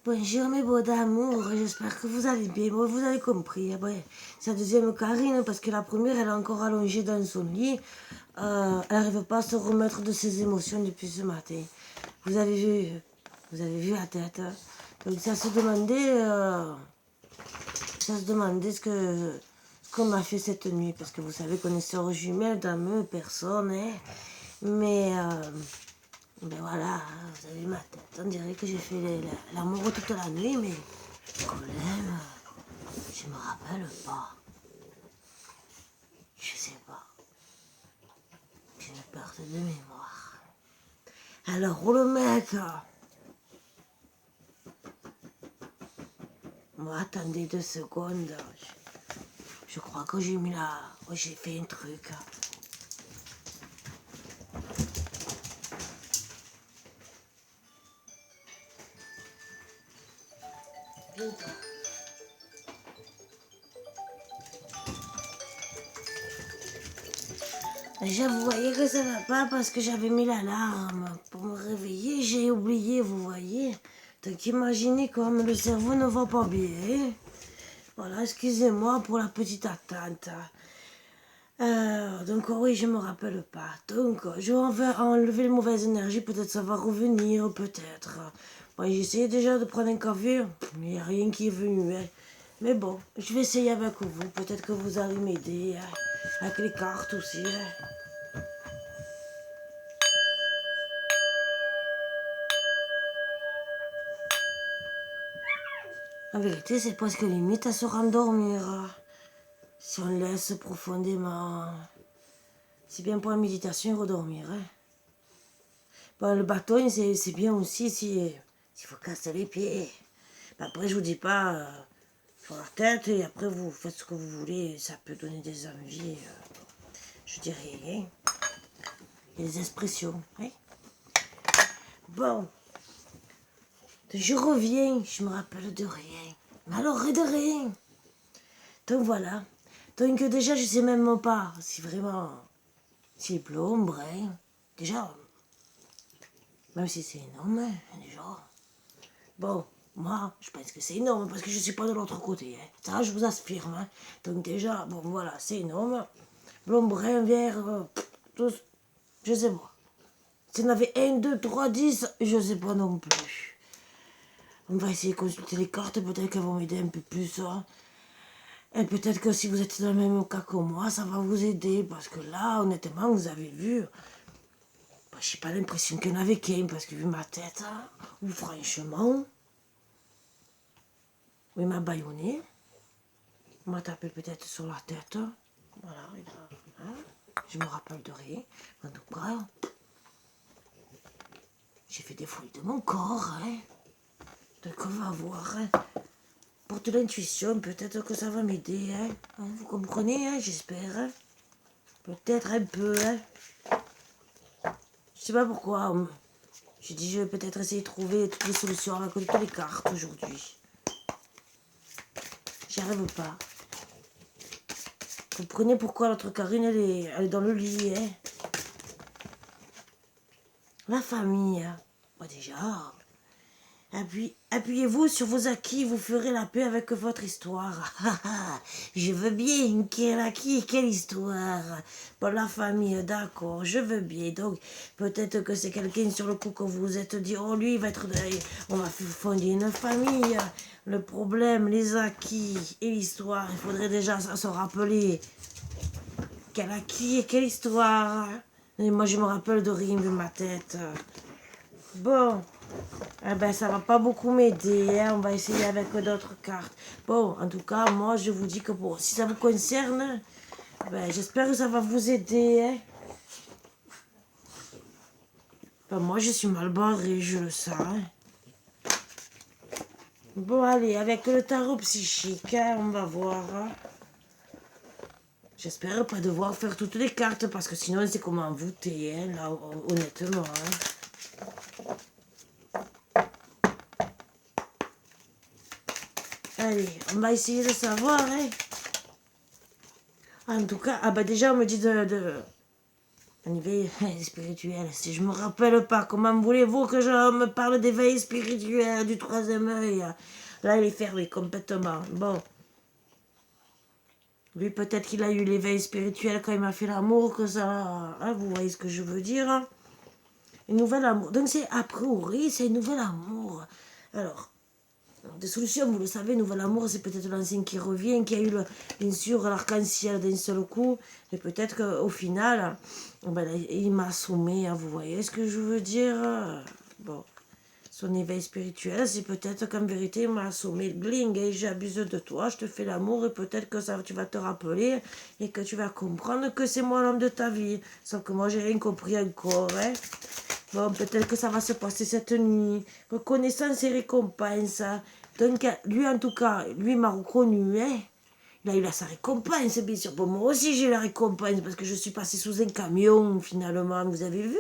Bonjour mes beaux d'amour, j'espère que vous allez bien. Bon, vous avez compris, ouais. C'est la deuxième Karine, parce que la première, elle est encore allongée dans son lit. Elle n'arrive pas à se remettre de ses émotions depuis ce matin. Vous avez vu la tête. Donc ça se demandait ce qu'on m'a fait cette nuit, parce que vous savez qu'on est sœurs jumelles, dame, personne, hein. Mais ben voilà, vous avez vu ma tête. On dirait que j'ai fait l'amour toute la nuit, mais quand même, je me rappelle pas. Je sais pas. J'ai une perte de mémoire. Alors, le mec. Moi, attendez 2 secondes. Je crois que j'ai mis la. Oh, j'ai fait un truc. Bientôt. Déjà, vous voyez que ça va pas parce que j'avais mis l'alarme pour me réveiller. J'ai oublié, vous voyez. Donc imaginez comme le cerveau ne va pas bien. Voilà, excusez-moi pour la petite attente. Donc oui, je me rappelle pas. Donc je vais enlever les mauvaises énergies, peut-être ça va revenir, peut-être. Bon, j'ai essayé déjà de prendre un café, mais il n'y a rien qui est venu. Hein. Mais bon, je vais essayer avec vous, peut-être que vous allez m'aider, hein, avec les cartes aussi. Hein. En vérité, c'est presque limite à se rendormir. Si on laisse profondément. C'est bien pour la méditation et redormir. Hein. Bon, le bâton, c'est bien aussi s'il faut casser les pieds. Après, je vous dis pas sur la tête et après, vous faites ce que vous voulez. Ça peut donner des envies. Je dirais rien. Et des expressions. Hein. Bon, je reviens. Je me rappelle de rien. Mais alors, de rien. Donc voilà. Donc déjà, je sais même pas si vraiment. Si blond, brun. Déjà, même si c'est énorme, hein, déjà. Bon, moi, je pense que c'est énorme parce que je ne suis pas de l'autre côté. Hein. Ça, je vous affirme. Hein. Donc déjà, bon, voilà, c'est énorme. Blond, brun, vert, tous, je sais pas. S'il y en avait 1, 2, 3, 10, je sais pas non plus. On va essayer de consulter les cartes, peut-être qu'elles vont m'aider un peu plus. Hein. Et peut-être que si vous êtes dans le même cas que moi, ça va vous aider. Parce que là, honnêtement, vous avez vu, bah, j'ai pas l'impression qu'il y en avait qu'un, parce que vu ma tête, hein, ou franchement, il m'a bâillonné. On m'a tapé peut-être sur la tête. Voilà, hein, je me rappelle de rien. En tout cas, j'ai fait des fouilles de mon corps. Hein. Donc on va voir. Hein. Pour de l'intuition, peut-être que ça va m'aider. Hein. Vous comprenez, hein, j'espère. Hein. Peut-être un peu. Hein. Je sais pas pourquoi. J'ai dit je vais peut-être essayer de trouver toutes les solutions avec toutes les cartes aujourd'hui. J'y arrive pas. Vous comprenez pourquoi l'autre Karine, elle est dans le lit. Hein. La famille. Hein. Bah déjà, appuyez-vous sur vos acquis, vous ferez la paix avec votre histoire. Je veux bien. Quel acquis, quelle histoire. Bon, la famille, d'accord, je veux bien. Donc, peut-être que c'est quelqu'un sur le coup que vous vous êtes dit, oh, lui, il va être... On va fonder une famille. Le problème, les acquis et l'histoire, il faudrait déjà se rappeler. Quel acquis et quelle histoire. Et moi, je me rappelle de rien de ma tête. Bon, eh ben, ça va pas beaucoup m'aider. Hein. On va essayer avec d'autres cartes. Bon, en tout cas, moi, je vous dis que bon, si ça vous concerne, ben, j'espère que ça va vous aider. Hein. Ben, moi, je suis mal barrée, je le sens. Hein. Bon, allez, avec le tarot psychique, hein, on va voir. Hein. J'espère pas devoir faire toutes les cartes parce que sinon, c'est comme envoûté, hein, là, honnêtement. Hein. Allez, on va essayer de savoir. Hein. En tout cas, ah bah déjà, on me dit de Un éveil spirituel. Si je me rappelle pas, comment voulez-vous que je me parle d'éveil spirituel du troisième œil? Là, il est fermé complètement. Bon. Lui, peut-être qu'il a eu l'éveil spirituel quand il m'a fait l'amour, que ça... Hein, vous voyez ce que je veux dire? Hein? Une nouvelle amour. Donc, c'est a priori, c'est une nouvelle amour. Alors, des solutions, vous le savez, nouvel amour, c'est peut-être l'ancien qui revient, qui a eu, bien sûr, l'arc-en-ciel d'un seul coup. Et peut-être qu'au final, ben, il m'a assommé, hein, vous voyez ce que je veux dire? Bon. Son éveil spirituel, c'est peut-être qu'en vérité, il m'a assommé, bling, et j'abuse de toi, je te fais l'amour, et peut-être que ça, tu vas te rappeler, et que tu vas comprendre que c'est moi l'homme de ta vie. Sauf que moi, j'ai rien compris encore, hein. Bon, peut-être que ça va se passer cette nuit. Reconnaissance et récompense. Hein. Donc, lui, en tout cas, lui m'a reconnu, hein. Il a eu sa récompense, bien sûr. Bon, moi aussi, j'ai eu la récompense, parce que je suis passée sous un camion, finalement, vous avez vu?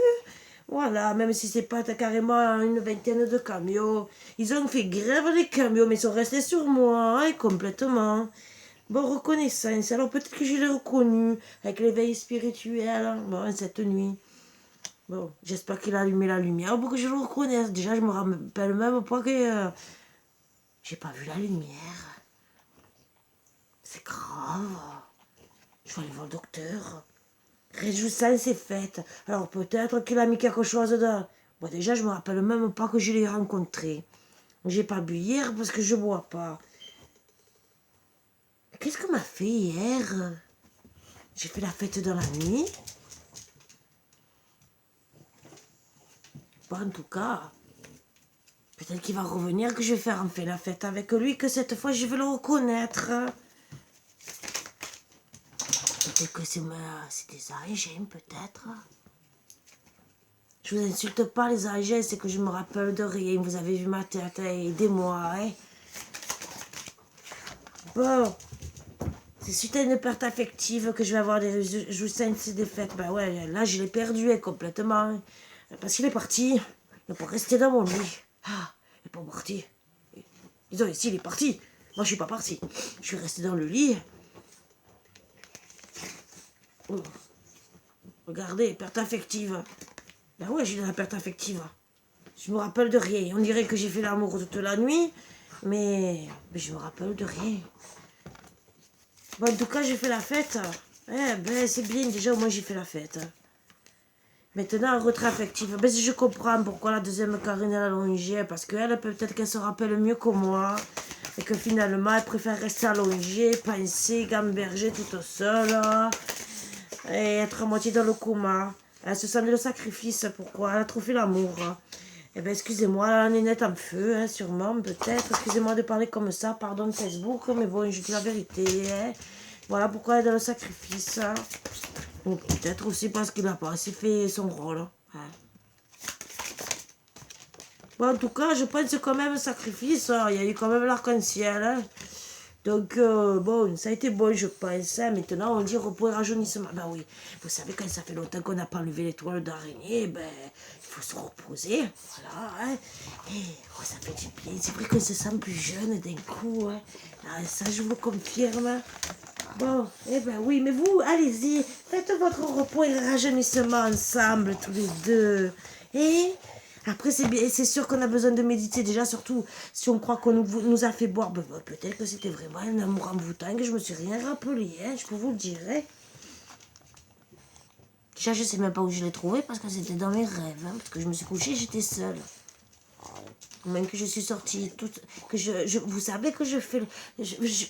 Voilà, même si c'est pas carrément une vingtaine de camions. Ils ont fait grève les camions, mais ils sont restés sur moi, hein, complètement. Bon, reconnaissance. Alors peut-être que je l'ai reconnu avec l'éveil spirituel, bon, cette nuit. Bon, j'espère qu'il a allumé la lumière pour que je le reconnaisse. Déjà, je me rappelle même pas que j'ai pas vu la lumière. C'est grave. Je vais aller voir le docteur. Réjouissance, c'est faite. Alors peut-être qu'il a mis quelque chose dedans. Bon, déjà, je me rappelle même pas que je l'ai rencontré. J'ai pas bu hier parce que je bois pas. Qu'est-ce qu'on m'a fait hier? J'ai fait la fête dans la nuit. Bon, en tout cas, peut-être qu'il va revenir, que je vais faire enfin la fête avec lui, que cette fois je vais le reconnaître. Peut-être que c'est des AIG, peut-être. Je vous insulte pas, les AIG, c'est que je me rappelle de rien. Vous avez vu ma tête, aidez-moi, hein. Bon, c'est suite à une perte affective que je vais avoir des réjouissances et des fêtes. Ben ouais, là, je l'ai perdu complètement. Hein. Parce qu'il est parti. Il n'est pas resté dans mon lit. Ah, il n'est pas parti. Ils ont ici, il est parti. Moi, je suis pas parti. Je suis resté dans le lit. Oh. Regardez, perte affective. Ben ouais, j'ai de la perte affective. Je me rappelle de rien. On dirait que j'ai fait l'amour toute la nuit. Mais je me rappelle de rien. Bon, en tout cas, j'ai fait la fête. Eh ben, c'est bien. Déjà, au moins, j'ai fait la fête. Maintenant, retrait affectif. Ben, je comprends pourquoi la deuxième Karine elle a allongée. Parce qu'elle, peut-être qu'elle se rappelle mieux que moi. Et que finalement, elle préfère rester allongée, penser, gamberger toute seule. Et être à moitié dans le coma. Elle se sent le sacrifice. Pourquoi? Elle a trop fait l'amour. Eh bien, excusez-moi, la nénette en feu, hein, sûrement, peut-être. Excusez-moi de parler comme ça, pardon Facebook, mais bon, je dis la vérité. Hein. Voilà pourquoi elle est dans le sacrifice. Hein. Ou peut-être aussi parce qu'il n'a pas assez fait son rôle. Hein. Bon, en tout cas, je pense quand même sacrifice. Hein. Il y a eu quand même l'arc-en-ciel. Hein. Donc, bon, ça a été bon, je pense. Hein. Maintenant, on dit repos et rajeunissement. Ben oui, vous savez, quand ça fait longtemps qu'on n'a pas enlevé l'étoile d'araignée, ben, il faut se reposer. Voilà, hein. Et oh, ça fait du bien. C'est vrai qu'on se sent plus jeune d'un coup. Hein. Ah, ça, je vous confirme. Bon, eh ben oui, mais vous, allez-y. Faites votre repos et rajeunissement ensemble, tous les deux. Et après, c'est sûr qu'on a besoin de méditer. Déjà, surtout, si on croit qu'on nous a fait boire, ben, peut-être que c'était vraiment un amour envoûtant, que je me suis rien rappelé, hein, je peux vous le dire. Hein. Déjà, je sais même pas où je l'ai trouvé, parce que c'était dans mes rêves. Hein, parce que je me suis couchée, j'étais seule. Même que je suis sortie toute... vous savez que je fais...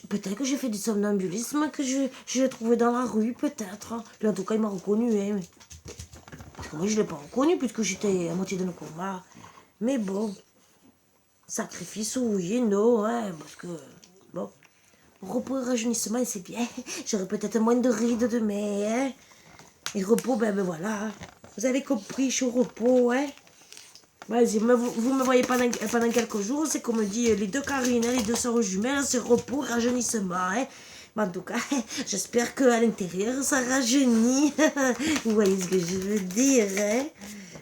peut-être que j'ai fait du somnambulisme, que je l'ai trouvé dans la rue, peut-être. Hein. En tout cas, il m'a reconnu, hein. Moi, je ne l'ai pas reconnu puisque j'étais à moitié dans le coma. Mais bon, sacrifice, oui, non, hein, parce que, bon, repos et rajeunissement, c'est bien. J'aurai peut-être moins de rides demain, hein. Et repos, ben voilà. Vous avez compris, je suis au repos, hein. Vas-y, vous me voyez pendant quelques jours, c'est comme dit les deux Karine, les deux sœurs jumelles, c'est repos, rajeunissement, hein. Mais en tout cas, j'espère qu'à l'intérieur, ça rajeunit. Vous voyez ce que je veux dire, hein?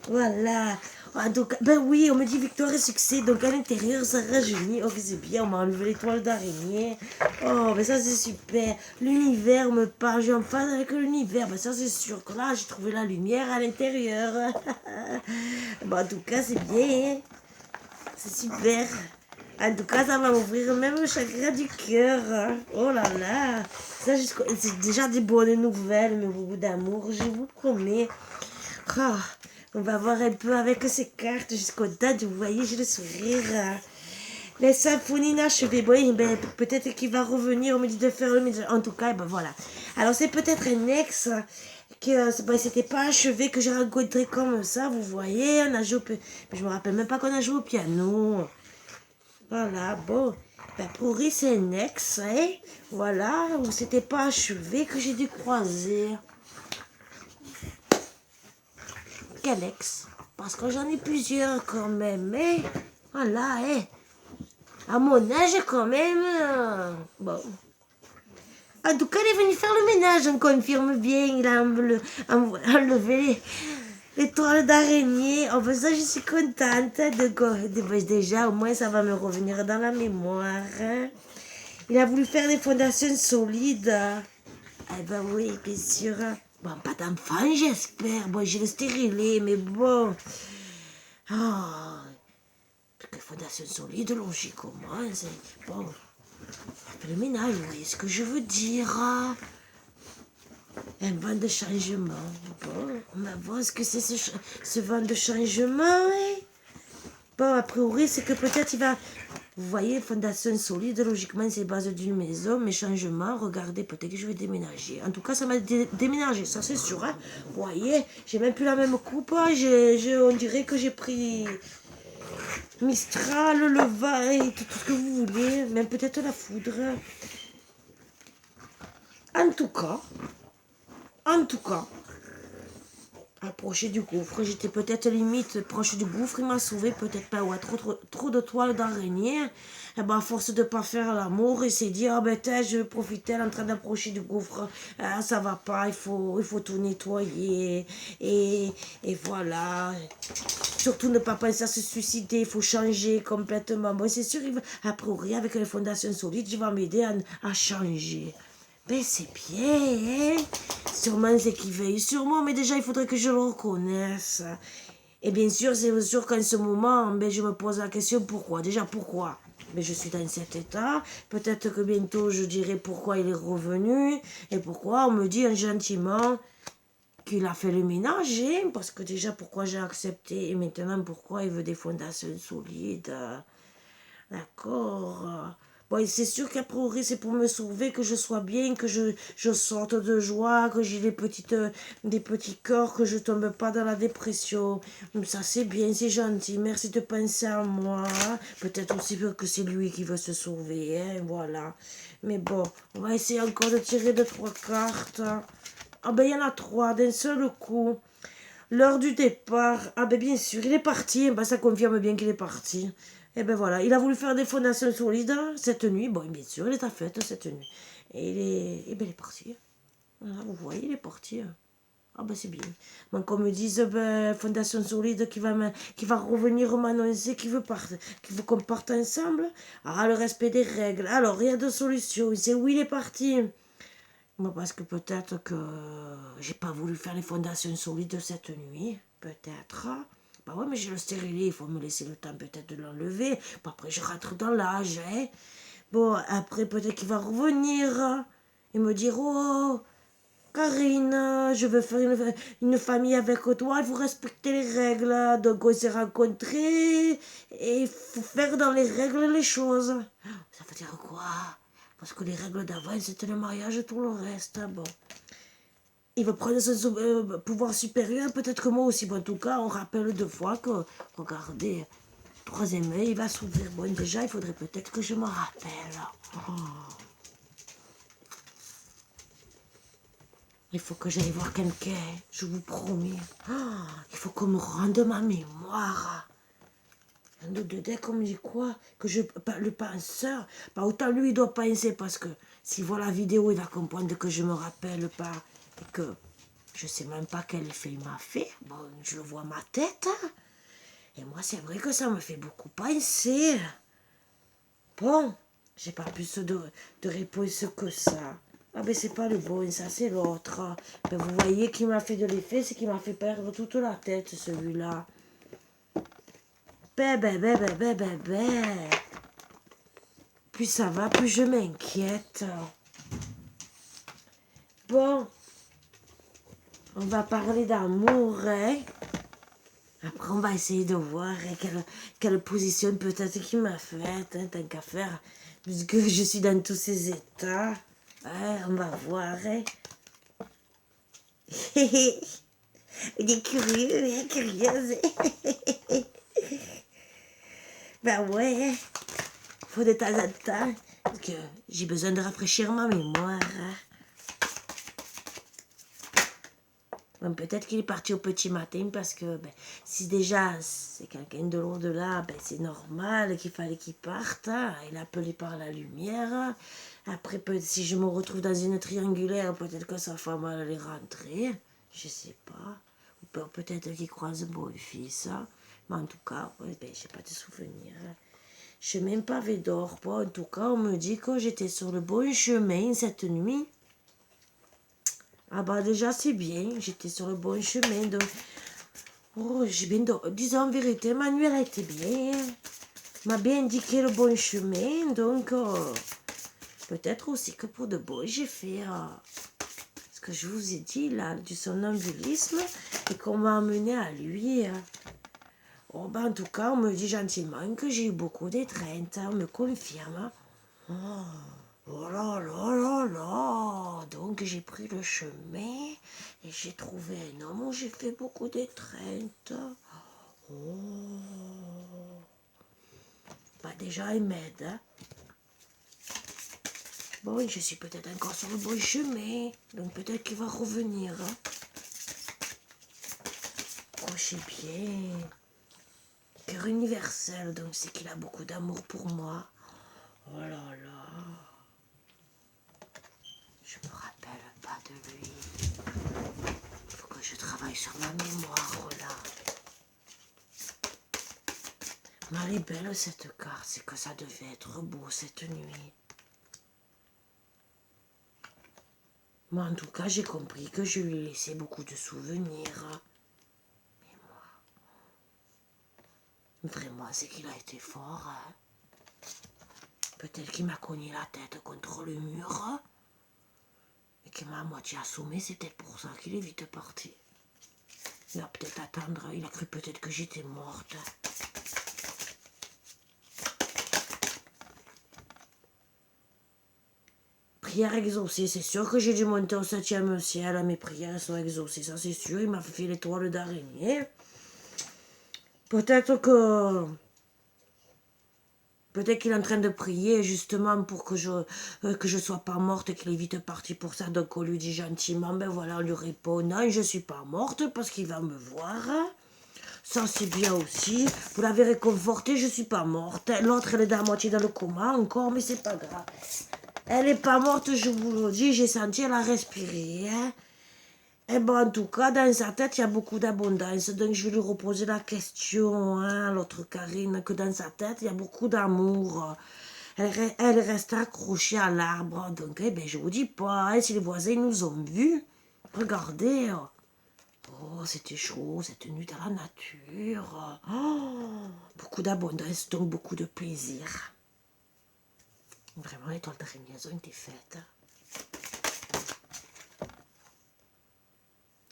Voilà. En tout cas, ben oui, on me dit victoire et succès. Donc à l'intérieur, ça rajeunit. Oh, c'est bien, on m'a enlevé l'étoile d'araignée. Oh, mais ça c'est super. L'univers me parle, je suis en phase avec l'univers. Ben ça c'est sûr que là, j'ai trouvé la lumière à l'intérieur. Bon, en tout cas, c'est bien. Hein. C'est super. En tout cas, ça va m'ouvrir même le chakra du cœur. Oh là là. Ça, c'est déjà des bonnes nouvelles, mais beaucoup d'amour, je vous promets. Ah, on va voir un peu avec ces cartes jusqu'au date. Vous voyez, j'ai le sourire. Les symphonies inachevées. Bon, ben, peut-être qu'il va revenir. On me dit de faire le ménage. En tout cas, ben voilà. Alors, c'est peut-être un ex que ben, c'était pas achevé, que j'ai rencontré comme ça. Vous voyez, on a joué mais je me rappelle même pas qu'on a joué au piano. Voilà, bon. Ben, pourri, c'est un ex, hein. Voilà, où c'était pas achevé que j'ai dû croiser. Quel ex? Parce que j'en ai plusieurs quand même, mais voilà, hein. À mon âge quand même. Bon. En tout cas, il est venu faire le ménage, on confirme bien. Il a enlevé les toiles d'araignée. En fait, ça, je suis contente. Déjà, au moins, ça va me revenir dans la mémoire. Hein. Il a voulu faire des fondations solides. Eh ben oui, bien sûr. Bon, pas d'enfant, j'espère. Bon, j'ai le stérilé, mais bon. Ah, que fondation solide, logiquement, c'est... Bon, le ménage, vous voyez ce que je veux dire. Un vent de changement. Bon, on va voir ce que c'est ce vent de changement. Hein. Bon, a priori, c'est que peut-être il va... Vous voyez, fondation solide, logiquement, c'est base d'une maison, mais changement, regardez, peut-être que je vais déménager. En tout cas, ça m'a déménagé, ça c'est sûr. Hein. Vous voyez, j'ai même plus la même coupe. Hein. On dirait que j'ai pris Mistral, le vin, et tout ce que vous voulez, même peut-être la foudre. En tout cas, approché du gouffre. J'étais peut-être limite proche du gouffre, il m'a sauvé, peut-être pas, ouais, trop de toiles d'araignée. Et ben, à force de pas faire l'amour, il s'est dit, ah ben, je profitais en train d'approcher du gouffre, ah, ça va pas, il faut tout nettoyer, et voilà. Surtout ne pas penser à se suicider, il faut changer complètement. Bon, c'est sûr, a priori, avec les fondations solides, je vais m'aider à changer. Ben, c'est bien, hein? Sûrement, c'est qu'il veille sur moi, mais déjà, il faudrait que je le reconnaisse. Et bien sûr, c'est sûr qu'en ce moment, ben, je me pose la question, pourquoi? Déjà, pourquoi? Ben, je suis dans cet état. Peut-être que bientôt, je dirai pourquoi il est revenu. Et pourquoi on me dit gentiment qu'il a fait le ménage. Hein, parce que déjà, pourquoi j'ai accepté? Et maintenant, pourquoi il veut des fondations solides? D'accord. Bon, c'est sûr qu'a priori, c'est pour me sauver, que je sois bien, que je sorte de joie, que j'ai des petits cœurs, que je tombe pas dans la dépression. Ça, c'est bien, c'est gentil. Merci de penser à moi. Peut-être aussi que c'est lui qui veut se sauver, hein, voilà. Mais bon, on va essayer encore de tirer 2-3 cartes. Ah ben, il y en a 3 d'un seul coup. L'heure du départ. Ah ben, bien sûr, il est parti. Ben, ça confirme bien qu'il est parti. Et ben voilà, il a voulu faire des fondations solides cette nuit. Bon, bien sûr, il est à fête cette nuit. Et ben, il est parti. Voilà, vous voyez, il est parti. Ah ben, c'est bien. Donc, qu'on me dise, ben, fondation solide qui va revenir m'annoncer qu'il veut qu'on parte ensemble. Ah, le respect des règles. Alors, il y a 2 solutions. C'est où il est parti. Moi, parce que peut-être que j'ai pas voulu faire les fondations solides cette nuit. Peut-être. Bah ouais, mais j'ai le stérilet, il faut me laisser le temps peut-être de l'enlever. Bah après, je rentre dans l'âge, hein. Bon, après, peut-être qu'il va revenir et me dire, oh, Karine, je veux faire une famille avec toi, il faut respecter les règles. Donc, on s'est rencontrés et il faut faire dans les règles les choses. Ça veut dire quoi? Parce que les règles d'avant, c'était le mariage et tout le reste. Bon. Il veut prendre son pouvoir supérieur, peut-être que moi aussi. Bon, en tout cas, on rappelle 2 fois que, regardez, 3e œil, il va s'ouvrir. Bon, déjà, il faudrait peut-être que je me rappelle. Oh. Il faut que j'aille voir quelqu'un, je vous promets. Oh, il faut qu'on me rende ma mémoire. Un de deux, comme me dit quoi? Que le penseur, pas autant lui il doit penser, parce que s'il voit la vidéo, il va comprendre que je me rappelle pas. Que je sais même pas quel effet il m'a fait. Bon, je le vois ma tête. Hein. Et moi, c'est vrai que ça me fait beaucoup penser. Bon, j'ai pas plus de réponse que ça. Ah ben c'est pas le bon, ça c'est l'autre. Ben, vous voyez qui m'a fait de l'effet, c'est qui m'a fait perdre toute la tête, celui-là. Ben. Plus ça va, plus je m'inquiète. Bon, on va parler d'amour, hein. Après, on va essayer de voir quelle position peut-être qu'il m'a faite, hein, tant qu'à faire, puisque je suis dans tous ces états. Ouais, on va voir, hein. Il est curieux, hein, curieuse. Ben ouais, faut de temps en temps, parce que j'ai besoin de rafraîchir ma mémoire. Hein. Bon, peut-être qu'il est parti au petit matin parce que ben, si déjà c'est quelqu'un de l'au-delà, ben, c'est normal qu'il fallait qu'il parte. Hein. Il est appelé par la lumière. Après, si je me retrouve dans une triangulaire, peut-être que sa femme allait rentrer. Je sais pas. Ou peut-être qu'il croise un beau fils. Hein. Mais en tout cas, ouais, ben, j'ai pas de souvenirs. Je n'ai même pas vu d'or. En tout cas, on me dit que j'étais sur le bon chemin cette nuit. Ah bah déjà c'est bien, j'étais sur le bon chemin. Donc... Oh, j'ai bien disons en vérité, Manuel a été bien. M'a bien indiqué le bon chemin, donc peut-être aussi que pour de bon j'ai fait ce que je vous ai dit là, du somnambulisme et qu'on m'a amené à lui. Oh bah en tout cas, on me dit gentiment que j'ai eu beaucoup d'étreinte, on me confirme. Oh là là là là. Donc j'ai pris le chemin et j'ai trouvé un homme où j'ai fait beaucoup d'étreintes. Oh. Bah déjà il m'aide. Hein. Bon, je suis peut-être encore sur le bon chemin. Donc peut-être qu'il va revenir. Hein. Crochez bien. Cœur universel, donc c'est qu'il a beaucoup d'amour pour moi. Oh là là. Je me rappelle pas de lui. Il faut que je travaille sur ma mémoire, là. Mais elle est belle, cette carte. C'est que ça devait être beau, cette nuit. Moi, en tout cas, j'ai compris que je lui ai laissé beaucoup de souvenirs. Mais moi, vraiment, c'est qu'il a été fort. Hein. Peut-être qu'il m'a cogné la tête contre le mur. Et qu'il m'a à moitié assommé, c'est peut-être pour ça qu'il est vite parti. Il va peut-être attendre, il a cru peut-être que j'étais morte. Prière exaucée, c'est sûr que j'ai dû monter au 7e ciel, mes prières sont exaucées, ça c'est sûr, il m'a fait l'étoile d'araignée. Peut-être qu'il est en train de prier justement pour que je sois pas morte et qu'il est vite parti pour ça. Donc on lui dit gentiment, ben voilà, on lui répond, non, je suis pas morte parce qu'il va me voir. Ça c'est bien aussi. Vous l'avez réconforté, je suis pas morte. L'autre elle est à moitié dans le coma encore, mais c'est pas grave. Elle est pas morte, je vous le dis, j'ai senti elle a respiré. Hein. Et bon, en tout cas, dans sa tête, il y a beaucoup d'abondance. Donc, je vais lui reposer la question, hein, l'autre Karine, que dans sa tête, il y a beaucoup d'amour. Elle reste accrochée à l'arbre. Donc, eh ben, je vous dis pas, hein, si les voisins nous ont vus, regardez. Oh, c'était chaud, cette nuit dans la nature. Oh, beaucoup d'abondance, donc beaucoup de plaisir. Vraiment, les toiles d'araignée ont été faites.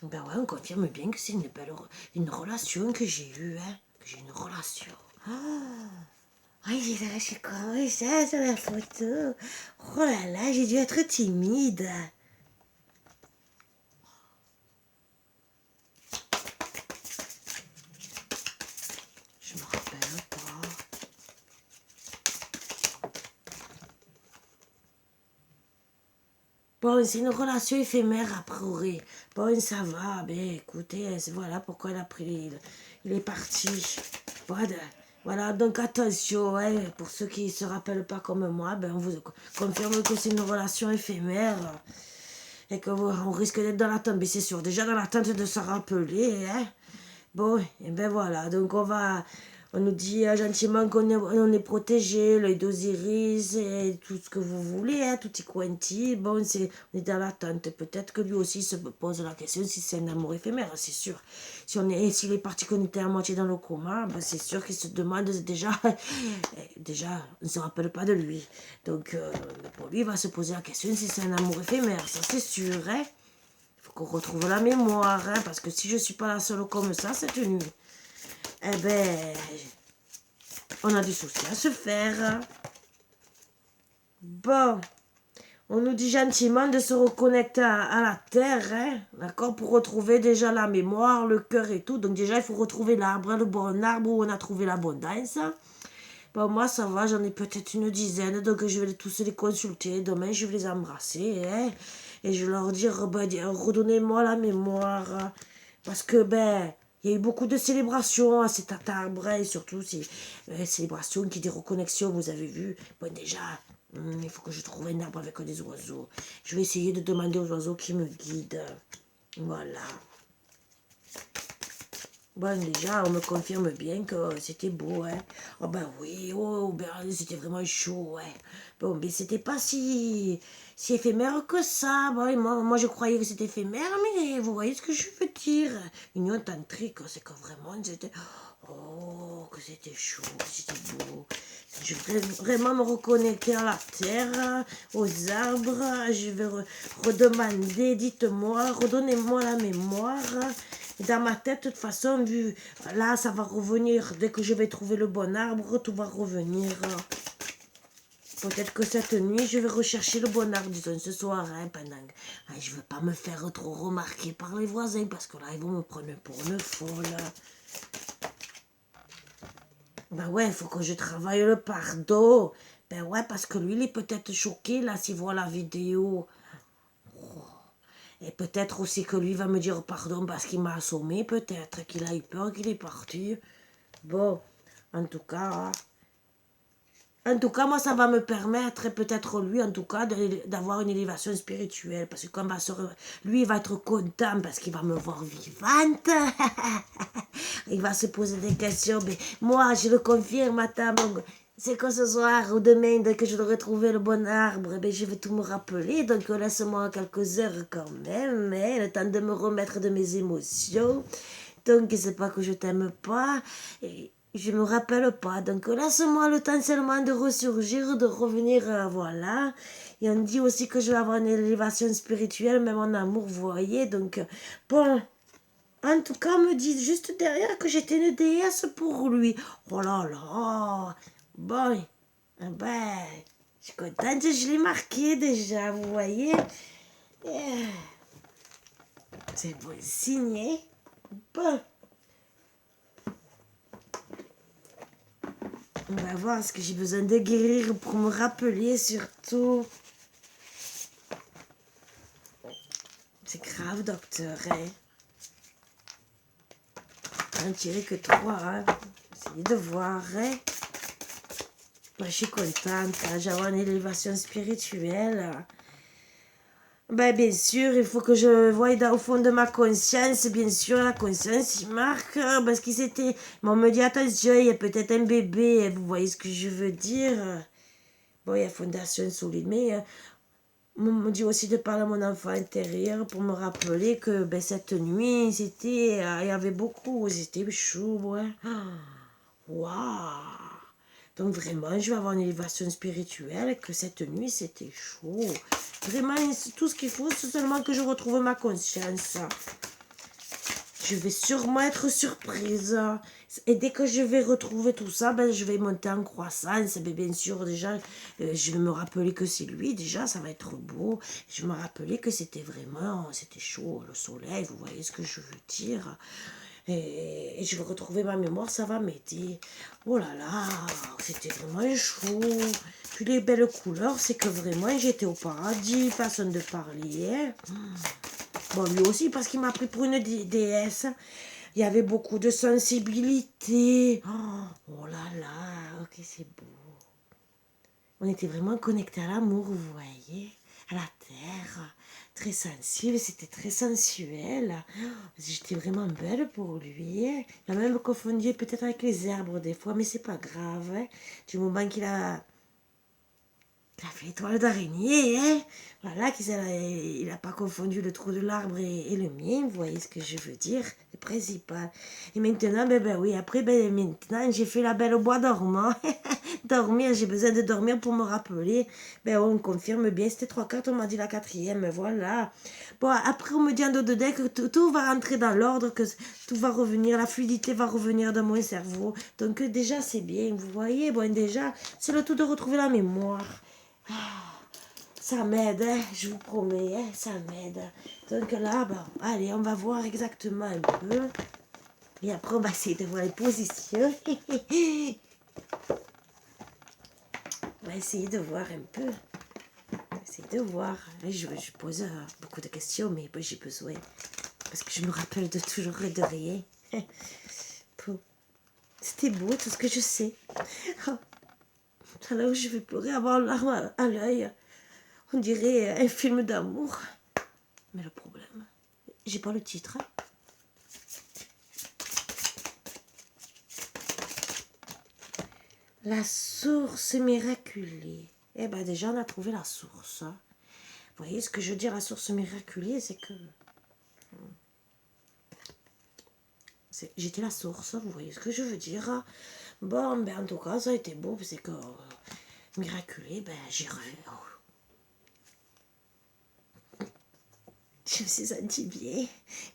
Ben ouais, on confirme bien que c'est une relation que j'ai eue, hein. Que j'ai une relation. Oh, oui, je suis comme ça sur la photo. Oh là là, j'ai dû être timide. Je me rappelle pas. Bon, c'est une relation éphémère a priori. Bon, ça va. Ben écoutez, voilà pourquoi il est parti. Voilà, donc attention, hein, pour ceux qui ne se rappellent pas comme moi, ben on vous confirme que c'est une relation éphémère et qu'on risque d'être dans l'attente. Mais c'est sûr, déjà dans l'attente de se rappeler, hein. Bon, et ben voilà, donc on nous dit gentiment on est protégé, l'œil d'Osiris et tout ce que vous voulez, hein, tutti quanti. Bon, on est dans l'attente. Peut-être que lui aussi se pose la question si c'est un amour éphémère, c'est sûr. S'il est parti qu'on était à moitié dans le coma, ben c'est sûr qu'il se demande déjà, déjà, on ne se rappelle pas de lui. Donc, pour lui, il va se poser la question si c'est un amour éphémère, ça c'est sûr, hein. Qu'on retrouve la mémoire, hein, parce que si je suis pas la seule comme ça cette nuit, eh ben, on a du souci à se faire. Bon, on nous dit gentiment de se reconnecter à la terre, hein, d'accord, pour retrouver déjà la mémoire, le cœur et tout. Donc déjà, il faut retrouver l'arbre, le bon arbre où on a trouvé l'abondance. Bon, moi, ça va, j'en ai peut-être une dizaine, donc je vais tous les consulter. Demain, je vais les embrasser, hein, et je vais leur dire, ben, redonnez-moi la mémoire. Parce que, ben, il y a eu beaucoup de célébrations à cet arbre, et surtout ces célébrations qui des reconnexions, vous avez vu. Bon, déjà, il faut que je trouve un arbre avec des oiseaux. Je vais essayer de demander aux oiseaux qui me guident. Voilà. Bon, déjà, on me confirme bien que c'était beau, hein. Oh ben oui, oh, ben, c'était vraiment chaud, ouais. Bon, mais c'était pas si éphémère que ça. Bon, moi, je croyais que c'était éphémère, mais vous voyez ce que je veux dire. Union tantrique, c'est que vraiment, c'était... Oh, que c'était chaud, que c'était beau. Je vais vraiment me reconnecter à la terre, aux arbres. Je vais redemander, dites-moi, redonnez-moi la mémoire. Dans ma tête, de toute façon, vu là, ça va revenir. Dès que je vais trouver le bon arbre, tout va revenir. Peut-être que cette nuit, je vais rechercher le bon arbre, disons ce soir, hein, pendant... je ne veux pas me faire trop remarquer par les voisins, parce que là, ils vont me prendre pour une folle. Ben ouais, il faut que je travaille le pardon. Ben ouais, parce que lui, il est peut-être choqué, là, s'il voit la vidéo. Et peut-être aussi que lui va me dire pardon parce qu'il m'a assommé, peut-être qu'il a eu peur, qu'il est parti. Bon, en tout cas, moi, ça va me permettre, et peut-être lui, en tout cas, d'avoir une élévation spirituelle. Parce que comme lui, il va être content parce qu'il va me voir vivante. Il va se poser des questions. Mais moi, je le confirme, attends, c'est que ce soir ou demain, dès que je devrais trouver le bon arbre, eh bien, je vais tout me rappeler. Donc, laisse-moi quelques heures quand même, hein, le temps de me remettre de mes émotions. Donc, c'est pas que je t'aime pas. Et je me rappelle pas. Donc, laisse-moi le temps seulement de ressurgir, de revenir, voilà. Et on dit aussi que je vais avoir une élévation spirituelle, même en amour, vous voyez. Donc, bon... En tout cas, on me dit juste derrière que j'étais une déesse pour lui. Oh là là. Bon, ben, je suis contente, je l'ai marqué déjà, vous voyez. C'est bon signé. Bon. On va voir ce que j'ai besoin de guérir pour me rappeler surtout. C'est grave, docteur, hein. On tirait que 3, hein. Essayez de voir, hein. Moi, je suis contente, hein. J'ai une élévation spirituelle. Ben, bien sûr, il faut que je voie au fond de ma conscience. Bien sûr, la conscience, il marque. Parce qu'il s'était... Mais on me dit, attention, il y a peut-être un bébé. Vous voyez ce que je veux dire? Bon, il y a fondation solide. Mais on me dit aussi de parler à mon enfant intérieur pour me rappeler que ben, cette nuit, c'était... il y avait beaucoup. C'était chaud, ouais. Waouh! Donc vraiment, je vais avoir une élévation spirituelle et que cette nuit, c'était chaud. Vraiment, tout ce qu'il faut, c'est seulement que je retrouve ma conscience. Je vais sûrement être surprise. Et dès que je vais retrouver tout ça, ben, je vais monter en croissance. Mais bien sûr, déjà, je vais me rappeler que c'est lui. Déjà, ça va être beau. Je vais me rappeler que c'était vraiment... C'était chaud, le soleil. Vous voyez ce que je veux dire? Et je vais retrouver ma mémoire, ça va m'aider. Oh là là, c'était vraiment chaud. Puis les belles couleurs, c'est que vraiment j'étais au paradis, façon de parler. Hein. Bon, lui aussi, parce qu'il m'a pris pour une déesse. Il y avait beaucoup de sensibilité. Oh là là, ok, c'est beau. On était vraiment connectés à l'amour, vous voyez. à la terre, très sensible, c'était très sensuel. J'étais vraiment belle pour lui. Il a même confondu peut-être avec les herbes des fois, mais c'est pas grave. Du moment qu'il a fait l'étoile d'araignée, voilà, il n'a pas confondu le trou de l'arbre et le mien, vous voyez ce que je veux dire, c'est principal. Et maintenant, oui, après, maintenant, j'ai fait la belle au bois dormant. Dormir, j'ai besoin de dormir pour me rappeler. On confirme bien, c'était 3 cartes, on m'a dit la 4e, voilà. Bon, après, on me dit en dos de deck que tout va rentrer dans l'ordre, que tout va revenir, la fluidité va revenir dans mon cerveau. Donc, déjà, c'est bien, vous voyez, bon, déjà, c'est le tout de retrouver la mémoire. Ça m'aide, je vous promets, ça m'aide. Donc là, allez, on va voir exactement un peu. Et après, on va essayer de voir les positions. On va essayer de voir un peu. On va essayer de voir. Je pose beaucoup de questions, mais j'ai besoin. Parce que je me rappelle de toujours et de rien. C'était beau, tout ce que je sais. Alors, je vais pleurer, avoir l'arme à l'œil. On dirait un film d'amour. Mais le problème, j'ai pas le titre. La source miraculée. Déjà, on a trouvé la source. Vous voyez ce que je veux dire, la source miraculée, c'est que... J'étais la source, vous voyez ce que je veux dire. Bon, en tout cas, ça a été beau, c'est que... miraculé, j'ai... Je me suis sentie bien,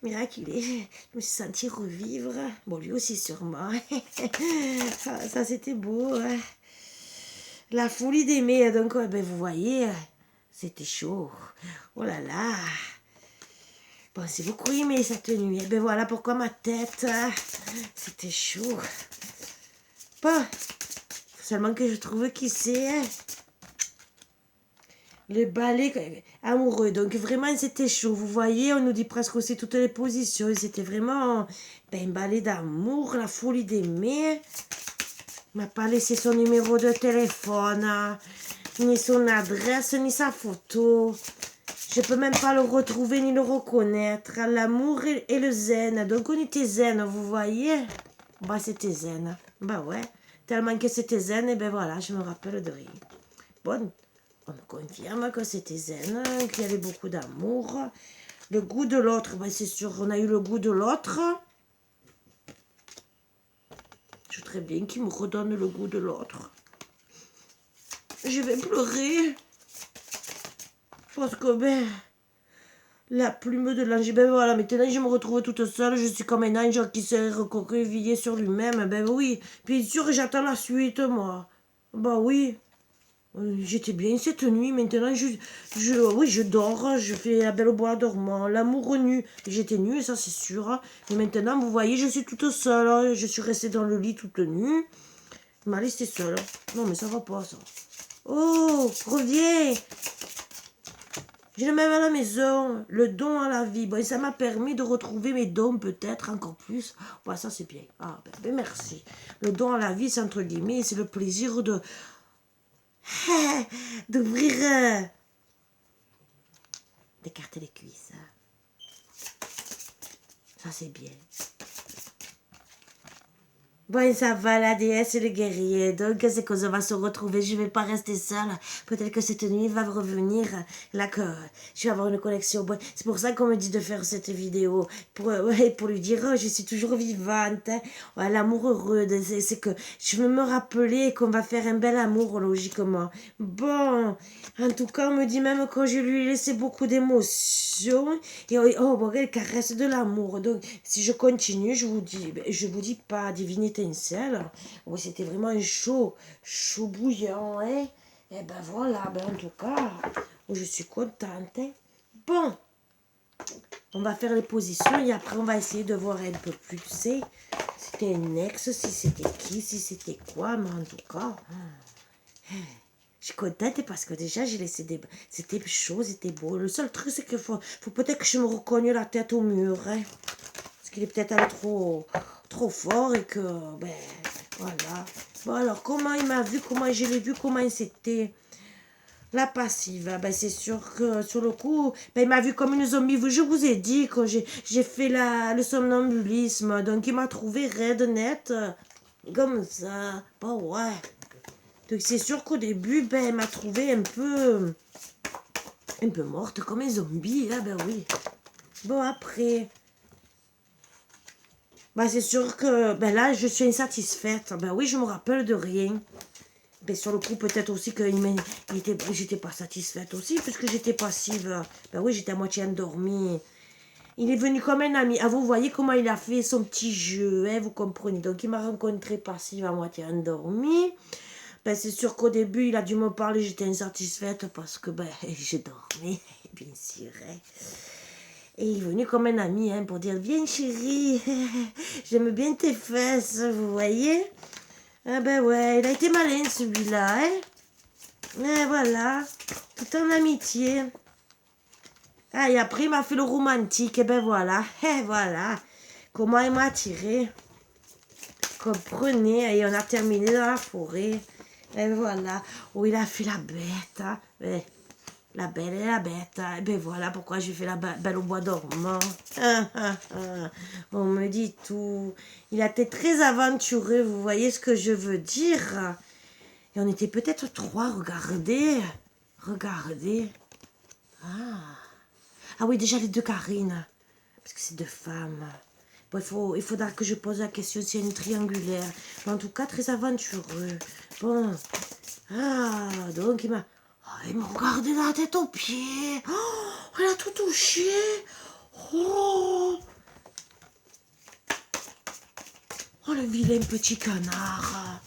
miraculée, je me suis sentie revivre. Bon, lui aussi sûrement. Ça c'était beau. La folie d'aimer, donc vous voyez, c'était chaud. Oh là là. Bon, c'est beaucoup aimé cette nuit. Voilà pourquoi ma tête, c'était chaud. Bon, seulement que je trouve qui c'est. Le balai amoureux. Donc vraiment, c'était chaud. Vous voyez, on nous dit presque aussi toutes les positions. C'était vraiment un balai d'amour, la folie d'aimer. Il m'a pas laissé son numéro de téléphone, ni son adresse, ni sa photo. Je peux même pas le retrouver, ni le reconnaître. L'amour et le zen. Donc on était zen, vous voyez. C'était zen. Ouais. Tellement que c'était zen, et voilà, je me rappelle de rien. Bon. On me confirme que c'était zen, qu'il y avait beaucoup d'amour. Le goût de l'autre, c'est sûr, on a eu le goût de l'autre. Je voudrais bien qu'il me redonne le goût de l'autre. Je vais pleurer. Parce que, la plume de l'ange, voilà, maintenant je me retrouve toute seule, je suis comme un ange qui s'est recroquevillé sur lui-même, oui. Puis sûr, j'attends la suite, moi. Oui. J'étais bien cette nuit, maintenant je dors, je fais la belle au bois dormant, l'amour nu. J'étais nue, ça c'est sûr. Mais maintenant, vous voyez, je suis toute seule, je suis restée dans le lit toute nue. Il m'a laissée seule. Non mais ça va pas ça. Oh, reviens. J'ai le même à la maison, le don à la vie. Ça m'a permis de retrouver mes dons peut-être encore plus. Ça c'est bien. Merci. Le don à la vie, c'est entre guillemets, c'est le plaisir d'ouvrir d'écarter les cuisses. Ça c'est bien. Ça va, la déesse et le guerrier. Donc, c'est qu'on va se retrouver. Je vais pas rester seule. Peut-être que cette nuit va revenir. Là, que je vais avoir une connexion. C'est pour ça qu'on me dit de faire cette vidéo. Pour lui dire, je suis toujours vivante. L'amour heureux. C'est que je veux me rappeler qu'on va faire un bel amour, logiquement. Bon, en tout cas, on me dit même que je lui ai laissé beaucoup d'émotions. Et elle caresse de l'amour. Donc, si je continue, je vous dis pas divine étincelle. C'était vraiment chaud bouillant, hein. Et voilà, en tout cas, je suis contente. Bon, on va faire les positions et après on va essayer de voir un peu plus, c'était un ex, si c'était qui, si c'était quoi, mais en tout cas, je suis contente parce que déjà j'ai laissé c'était chaud, c'était beau. Le seul truc c'est qu'il faut peut-être que je me recogne la tête au mur, hein. Parce qu'il est peut-être allé trop fort et que, voilà. Bon alors, comment il m'a vu, comment je l'ai vu, comment c'était. La passive, ben c'est sûr que sur le coup, ben il m'a vu comme une zombie. Je vous ai dit que j'ai fait le somnambulisme, donc il m'a trouvé raide, net, comme ça. Bon, ouais. Donc c'est sûr qu'au début, ben il m'a trouvé un peu morte comme un zombie, là, ben oui. Bon, après, ben c'est sûr que, ben là, je suis insatisfaite. Ben oui, je me rappelle de rien. Ben, sur le coup, peut-être aussi que j'étais pas satisfaite aussi, puisque j'étais passive. Ben oui, j'étais à moitié endormie. Il est venu comme un ami. Ah, vous voyez comment il a fait son petit jeu, hein, vous comprenez. Donc, il m'a rencontré passive à moitié endormie. Ben, c'est sûr qu'au début, il a dû me parler, j'étais insatisfaite parce que, ben, je dormais, bien sûr. Hein. Et il est venu comme un ami, hein, pour dire, viens chérie, j'aime bien tes fesses, vous voyez. Ah ben ouais, il a été malin celui-là, hein. Et voilà, tout en amitié. Ah, et après, il m'a fait le romantique, et ben voilà, et voilà. Comment il m'a attiré. Comprenez, et on a terminé dans la forêt. Et voilà, où il a fait la bête, hein. La belle et la bête, hein. Et ben voilà pourquoi j'ai fait la belle au bois dormant. On me dit tout. Il a été très aventureux, vous voyez ce que je veux dire. Et on était peut-être trois, regardez. Regardez. Ah oui, déjà les deux Karine. Parce que c'est deux femmes. Bon, il faudra que je pose la question s'il y a une triangulaire. Mais en tout cas, très aventureux. Bon. Ah, donc il m'a... Oh, il m'a regardé de la tête aux pieds. Oh, elle a tout touché. Oh, oh le vilain petit canard.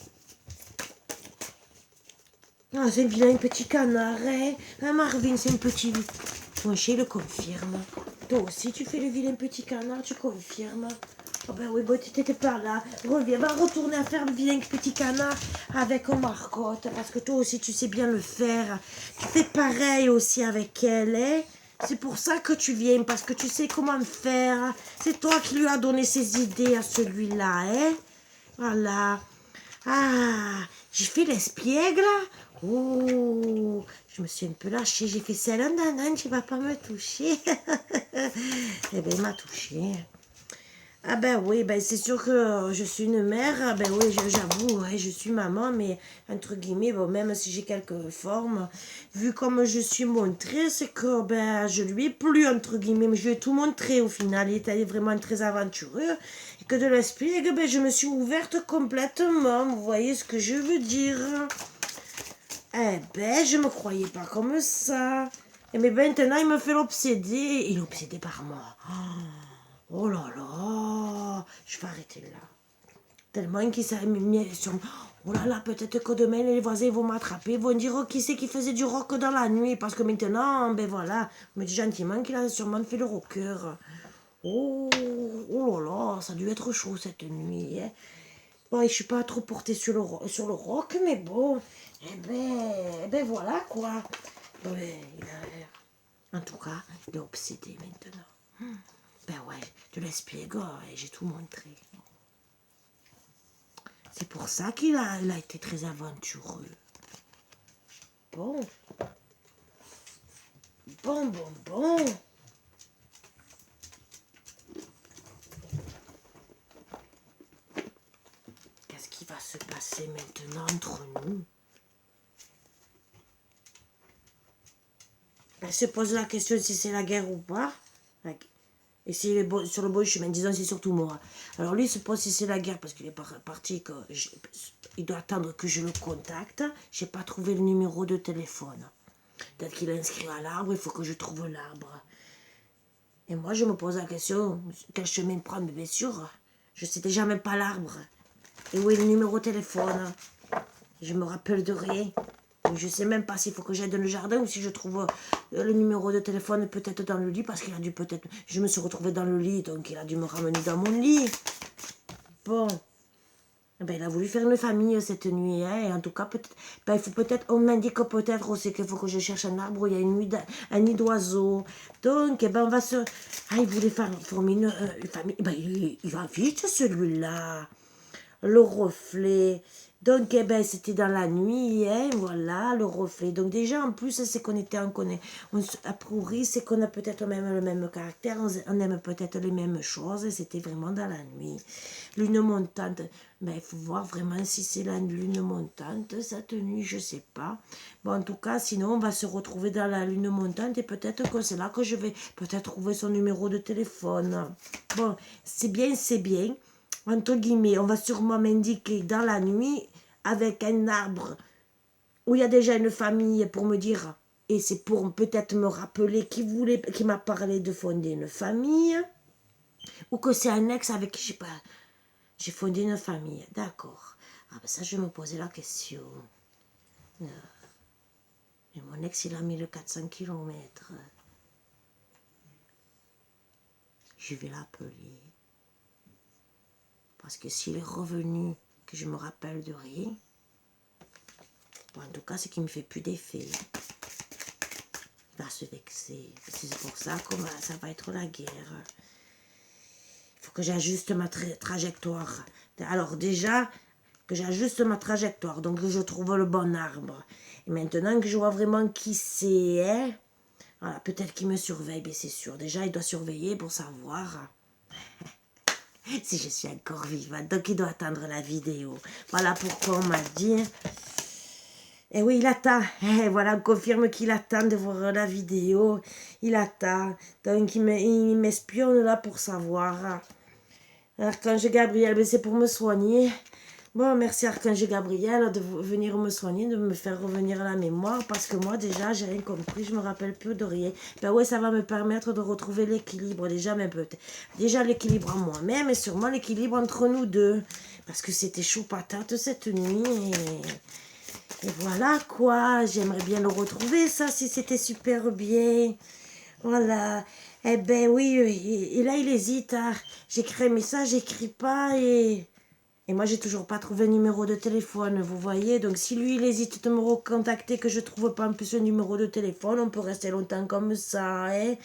Ah, c'est un vilain petit canard, hein. Ah, Marvin, c'est un petit... Mon chien le confirme. Toi aussi, tu fais le vilain petit canard, tu confirmes. Oh ben oui, bon, tu t'étais pas là. Reviens, va retourner à faire le vilain petit canard avec Marcotte. Parce que toi aussi, tu sais bien le faire. Tu fais pareil aussi avec elle, hein. C'est pour ça que tu viens, parce que tu sais comment faire. C'est toi qui lui as donné ces idées à celui-là, hein. Voilà. Ah, j'ai fait l'espiègle. Oh, je me suis un peu lâchée. J'ai fait celle-là, non, tu vas pas me toucher. Eh bien, il m'a touché. Ah ben oui, ben c'est sûr que je suis une mère. Ah ben oui, j'avoue, ouais, je suis maman, mais entre guillemets, bon, même si j'ai quelques formes, vu comme je suis montrée, c'est que ben je lui ai plu, entre guillemets, mais je lui ai tout montré au final. Il était vraiment très aventureux. Et que de l'esprit, ben, je me suis ouverte complètement. Vous voyez ce que je veux dire? Eh ben, je me croyais pas comme ça. Et mais maintenant, il me fait l'obséder. Il est obsédé par moi. Oh là là, je vais arrêter là. Tellement qu'il s'est mis sur... Oh là là, peut-être que demain, les voisins vont m'attraper, ils vont dire oh, qui c'est qui faisait du rock dans la nuit. Parce que maintenant, ben voilà, on me dit gentiment qu'il a sûrement fait le rocker. Oh, oh là là, ça a dû être chaud cette nuit. Hein. Bon, je suis pas trop portée sur le rock, mais bon, eh ben voilà quoi. Bon, ben, en tout cas, il est obsédé maintenant. Ben ouais, de l'espiègle, j'ai tout montré. C'est pour ça qu'il a été très aventureux. Bon. Bon, bon, bon. Qu'est-ce qui va se passer maintenant entre nous? Elle se pose la question si c'est la guerre ou pas. Et s'il est sur le bon chemin, disons c'est surtout moi. Alors lui il se pose si c'est la guerre parce qu'il est parti, il doit attendre que je le contacte. Je n'ai pas trouvé le numéro de téléphone. Peut-être qu'il a inscrit à l'arbre, il faut que je trouve l'arbre. Et moi je me pose la question, quel chemin prendre, bien sûr. Je ne sais déjà même pas l'arbre. Et où est le numéro de téléphone? Je me rappelle de rien. Je sais même pas s'il faut que j'aille dans le jardin ou si je trouve le numéro de téléphone peut-être dans le lit parce qu'il a dû peut-être... Je me suis retrouvée dans le lit, donc il a dû me ramener dans mon lit. Bon. Ben, il a voulu faire une famille cette nuit. Hein, et en tout cas, peut-être... Ben, il faut peut-être... On m'indique peut-être aussi qu'il faut que je cherche un arbre où il y a un nid d'oiseaux. Donc, eh ben, on va se... Ah, il voulait former une famille. Ben, il va vite celui-là. Le reflet... Donc, eh ben, c'était dans la nuit, hein, voilà, le reflet. Donc, déjà, en plus, c'est qu'on était en connaît. A priori, c'est qu'on a peut-être même le même caractère, on aime peut-être les mêmes choses, et c'était vraiment dans la nuit. Lune montante, ben, il faut voir vraiment si c'est la lune montante, cette nuit, je sais pas. Bon, en tout cas, sinon, on va se retrouver dans la lune montante, et peut-être que c'est là que je vais peut-être trouver son numéro de téléphone. Bon, c'est bien, entre guillemets, on va sûrement m'indiquer dans la nuit avec un arbre où il y a déjà une famille pour me dire, et c'est pour peut-être me rappeler qui m'a parlé de fonder une famille, ou que c'est un ex avec qui j'ai fondé une famille. D'accord. Ah ben ça, je vais me poser la question. Et mon ex, il a mis le 400 km. Je vais l'appeler. Parce que s'il est revenu, que je me rappelle de rien, bon, en tout cas, c'est qu'il me fait plus d'effet. Il va se vexer. C'est pour ça que ça va être la guerre. Il faut que j'ajuste ma trajectoire. Alors déjà, que j'ajuste ma trajectoire. Donc que je trouve le bon arbre. Et maintenant que je vois vraiment qui c'est, hein, voilà, peut-être qu'il me surveille, mais c'est sûr. Déjà, il doit surveiller pour savoir si je suis encore vivante. Donc, il doit attendre la vidéo. Voilà pourquoi on m'a dit. Et oui, il attend. Et voilà, on confirme qu'il attend de voir la vidéo. Il attend. Donc, il m'espionne là pour savoir. Archange Gabriel, ben, c'est pour me soigner. Bon, merci Archange Gabriel de venir me soigner, de me faire revenir à la mémoire, parce que moi, déjà, j'ai rien compris, je me rappelle plus de rien. Ben ouais, ça va me permettre de retrouver l'équilibre, déjà, mais peut-être. Déjà, l'équilibre en moi-même, et sûrement l'équilibre entre nous deux. Parce que c'était chaud patate cette nuit, et voilà, quoi. J'aimerais bien le retrouver, ça, si c'était super bien. Voilà. Eh ben oui, et là, il hésite. Hein. J'écris un message, j'écris pas, et moi, j'ai toujours pas trouvé un numéro de téléphone, vous voyez. Donc, si lui, il hésite de me recontacter, que je trouve pas en plus un numéro de téléphone, on peut rester longtemps comme ça, hein.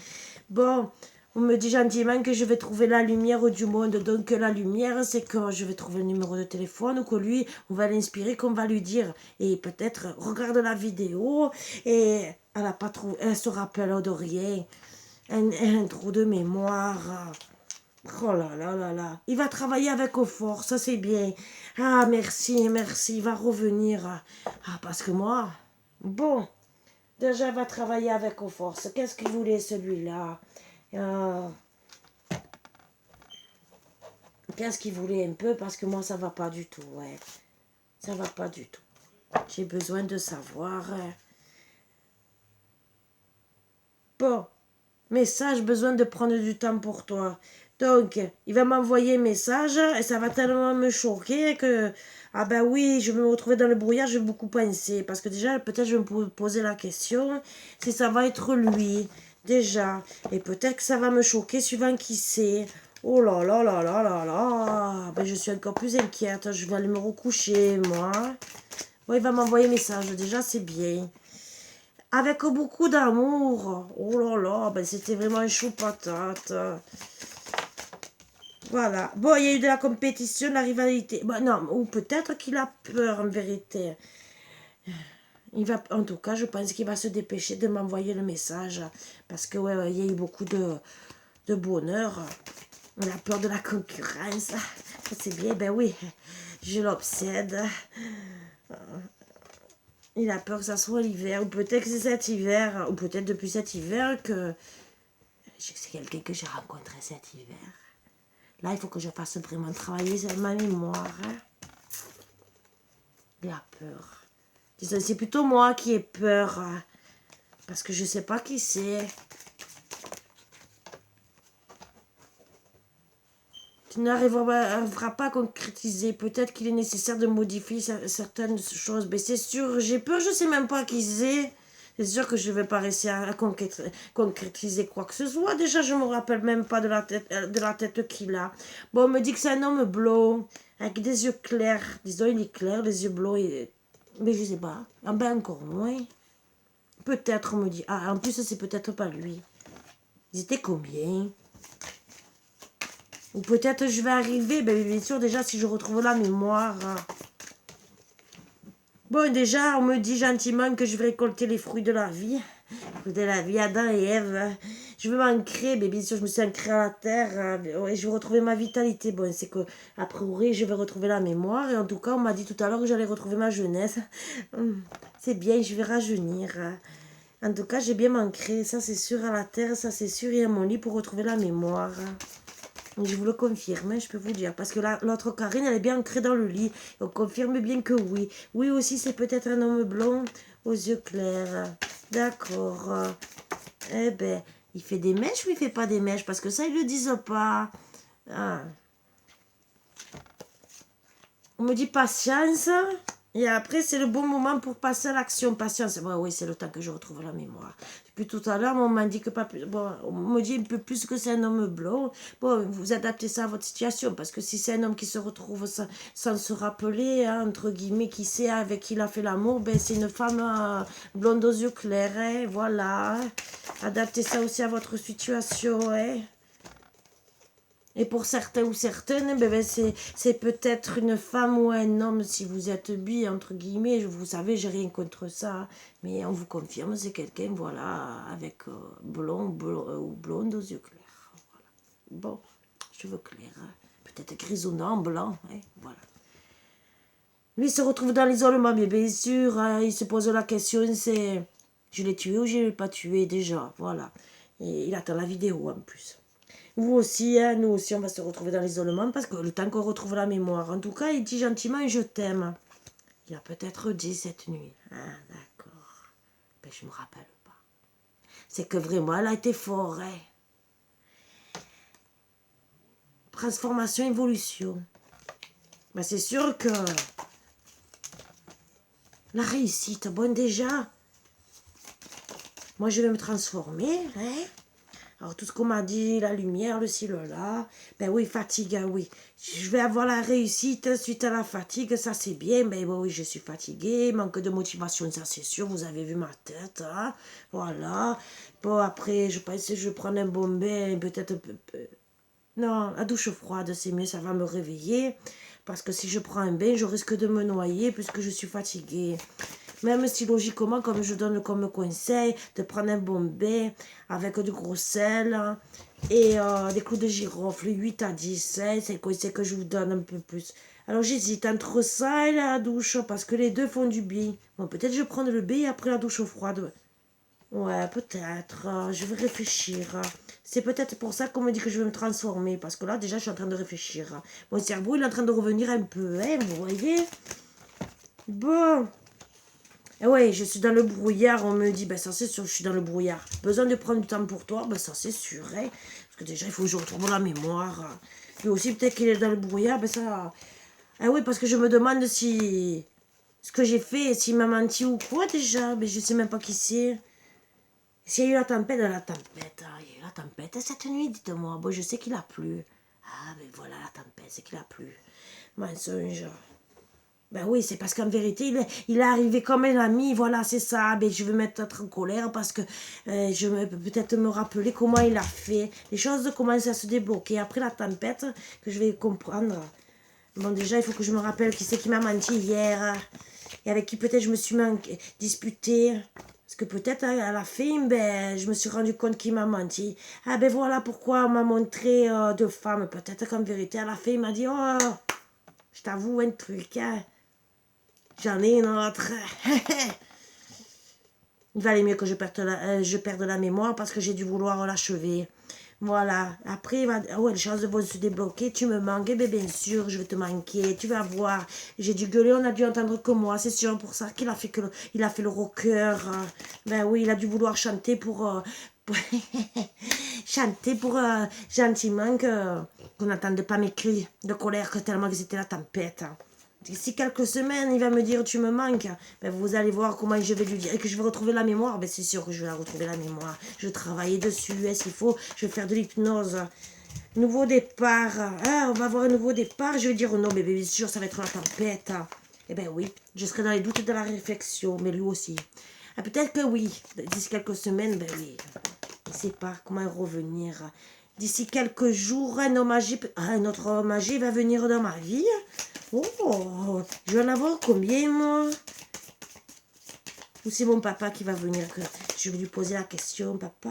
Bon, on me dit gentiment que je vais trouver la lumière du monde. Donc, la lumière, c'est que je vais trouver le numéro de téléphone, ou que lui, on va l'inspirer, qu'on va lui dire. Et peut-être, regarde la vidéo, et elle a pas trouvé, elle se rappelle de rien. Un trou de mémoire. Oh là là là là. Il va travailler avec Aufort, ça c'est bien. Ah, merci, merci, il va revenir. Ah, parce que moi, bon, déjà il va travailler avec Aufort. Qu'est-ce qu'il voulait celui-là? Qu'est-ce qu'il voulait un peu? Parce que moi ça va pas du tout, ouais. Ça va pas du tout. J'ai besoin de savoir. Bon, message, besoin de prendre du temps pour toi. Donc, il va m'envoyer un message et ça va tellement me choquer que, ah ben oui, je vais me retrouver dans le brouillard, je vais beaucoup penser. Parce que déjà, peut-être je vais me poser la question si ça va être lui, déjà. Et peut-être que ça va me choquer suivant qui c'est. Oh là là là là là là. Ben, je suis encore plus inquiète, je vais aller me recoucher, moi. Bon, il va m'envoyer un message, déjà, c'est bien. Avec beaucoup d'amour. Oh là là, ben c'était vraiment un chou patate. Voilà. Bon, il y a eu de la compétition, de la rivalité. Bon, non, ou peut-être qu'il a peur en vérité. Il va, en tout cas, je pense qu'il va se dépêcher de m'envoyer le message. Parce que, ouais, il y a eu beaucoup de bonheur. On a peur de la concurrence. C'est bien, ben oui, je l'obsède. Il a peur que ça soit l'hiver, ou peut-être que c'est cet hiver, ou peut-être depuis cet hiver que c'est quelqu'un que j'ai rencontré cet hiver. Là, il faut que je fasse vraiment travailler sur ma mémoire. Hein. Il a peur. C'est plutôt moi qui ai peur. Hein, parce que je ne sais pas qui c'est. Tu n'arriveras pas à concrétiser. Peut-être qu'il est nécessaire de modifier certaines choses. Mais c'est sûr, j'ai peur, je ne sais même pas qui c'est. C'est sûr que je ne vais pas réussir à concrétiser quoi que ce soit. Déjà, je ne me rappelle même pas de la tête qu'il a. Bon, on me dit que c'est un homme blond, avec des yeux clairs. Disons, il est clair, les yeux bleus. Mais je ne sais pas. Ah ben, encore moins. Peut-être, on me dit. Ah, en plus, c'est peut-être pas lui. Ils étaient combien? Ou peut-être je vais arriver, ben bien sûr, déjà, si je retrouve la mémoire. Bon, déjà, on me dit gentiment que je vais récolter les fruits de la vie. De la vie, Adam et Ève. Je veux m'ancrer, mais bien sûr, je me suis ancrée à la terre. Ouais, je vais retrouver ma vitalité. Bon, c'est que, a priori, je vais retrouver la mémoire. Et en tout cas, on m'a dit tout à l'heure que j'allais retrouver ma jeunesse. C'est bien, je vais rajeunir. En tout cas, j'ai bien m'ancré. Ça, c'est sûr, à la terre. Ça, c'est sûr, et à mon lit pour retrouver la mémoire. Je vous le confirme, je peux vous dire. Parce que l'autre Karine, elle est bien ancrée dans le lit. On confirme bien que oui. Oui aussi, c'est peut-être un homme blond aux yeux clairs. D'accord. Eh ben, il fait des mèches ou il fait pas des mèches? Parce que ça, ils le disent pas. Ah. On me dit patience. Et après, c'est le bon moment pour passer à l'action. Patience. Bon, oui, c'est le temps que je retrouve la mémoire. Depuis tout à l'heure, on m'a dit que pas plus. Bon, on me dit un peu plus que c'est un homme blond. Bon, vous adaptez ça à votre situation. Parce que si c'est un homme qui se retrouve sans se rappeler, hein, entre guillemets, qui sait avec qui il a fait l'amour, ben, c'est une femme blonde aux yeux clairs. Hein, voilà. Adaptez ça aussi à votre situation. Hein. Et pour certains ou certaines, c'est peut-être une femme ou un homme, si vous êtes bi, entre guillemets, vous savez, j'ai rien contre ça, mais on vous confirme, c'est quelqu'un, voilà, avec blond ou blonde aux yeux clairs. Voilà. Bon, cheveux clairs, hein. Peut-être grisonnant, blanc, hein, voilà. Lui se retrouve dans l'isolement, mais bien sûr, hein, il se pose la question, c'est, je l'ai tué ou je ne l'ai pas tué déjà, voilà. Et il attend la vidéo en plus. Vous aussi, hein, nous aussi, on va se retrouver dans l'isolement parce que le temps qu'on retrouve la mémoire. En tout cas, il dit gentiment je t'aime. Il a peut-être dit cette nuit. Ah, d'accord. Ben, je me rappelle pas. C'est que vraiment, elle a été fort. Hein. Transformation, évolution. Ben, c'est sûr que la réussite, bon déjà, moi je vais me transformer, hein. Alors, tout ce qu'on m'a dit, la lumière, le ci, le là, ben oui, fatigue, hein, oui. Je vais avoir la réussite suite à la fatigue, ça c'est bien, ben oui, je suis fatiguée, manque de motivation, ça c'est sûr, vous avez vu ma tête, hein, voilà. Bon, après, je pense que je vais prendre un bon bain, peut-être... Non, la douche froide, c'est mieux, ça va me réveiller, parce que si je prends un bain, je risque de me noyer, puisque je suis fatiguée. Même si logiquement, comme je donne comme conseil, de prendre un bon bain avec du gros sel et des clous de girofle, 8 à 10, hein, c'est le conseil que je vous donne un peu plus. Alors j'hésite entre ça et la douche, parce que les deux font du bien. Bon, peut-être je vais prendre le bain et après la douche froide. Ouais, peut-être, je vais réfléchir. C'est peut-être pour ça qu'on me dit que je vais me transformer, parce que là, déjà, je suis en train de réfléchir. Mon cerveau, il est en train de revenir un peu, hein, vous voyez? Bon... Et ouais, je suis dans le brouillard, on me dit, ben ça c'est sûr, je suis dans le brouillard. Besoin de prendre du temps pour toi, ben ça c'est sûr, hein. Parce que déjà, il faut que je retrouve la mémoire. Et aussi, peut-être qu'il est dans le brouillard, ben ça... Ah oui, parce que je me demande si... Ce que j'ai fait, s'il m'a menti ou quoi déjà, mais je sais même pas qui c'est. S'il y a eu la tempête, il y a eu la tempête cette nuit, dites-moi. Bon, je sais qu'il a plu. Ah, ben voilà la tempête, c'est qu'il a plu. Mensonge. Ben oui, c'est parce qu'en vérité, il est arrivé comme un ami, voilà, c'est ça. Ben, je vais mettre en colère parce que je vais peut-être me rappeler comment il a fait. Les choses commencent à se débloquer. Après la tempête, que je vais comprendre. Bon, déjà, il faut que je me rappelle qui c'est qui m'a menti hier. Et avec qui peut-être je me suis disputée. Parce que peut-être à la fin, ben, je me suis rendu compte qu'il m'a menti. Ah ben voilà pourquoi on m'a montré deux femmes. Peut-être qu'en vérité, à la fin, il m'a dit, oh, je t'avoue un truc, hein. J'en ai une autre. Il valait mieux que je perde la mémoire parce que j'ai dû vouloir l'achever. Voilà. Après, les choses vont se débloquer. Tu me manques, eh bien sûr, je vais te manquer. Tu vas voir. J'ai dû gueuler, on a dû entendre que moi. C'est sûr pour ça qu'il a fait il a fait le rocker. Ben oui, il a dû vouloir chanter pour chanter pour gentiment qu'on n'entende pas mes cris de colère que tellement que c'était la tempête. D'ici quelques semaines, il va me dire tu me manques. Ben, vous allez voir comment je vais lui dire et que je vais retrouver la mémoire. Ben, c'est sûr que je vais la retrouver la mémoire. Je vais travailler dessus. S'il faut, je vais faire de l'hypnose. Nouveau départ. Ah, on va avoir un nouveau départ. Je vais dire non, mais bien sûr, ça va être la tempête. Eh ben oui, je serai dans les doutes de la réflexion, mais lui aussi. Ah, peut-être que oui. D'ici quelques semaines, ben oui. Il ne sait pas comment revenir. D'ici quelques jours, un autre homme âgé va venir dans ma vie. Oh, je vais en avoir combien, moi? Ou c'est mon papa qui va venir, que je vais lui poser la question, papa,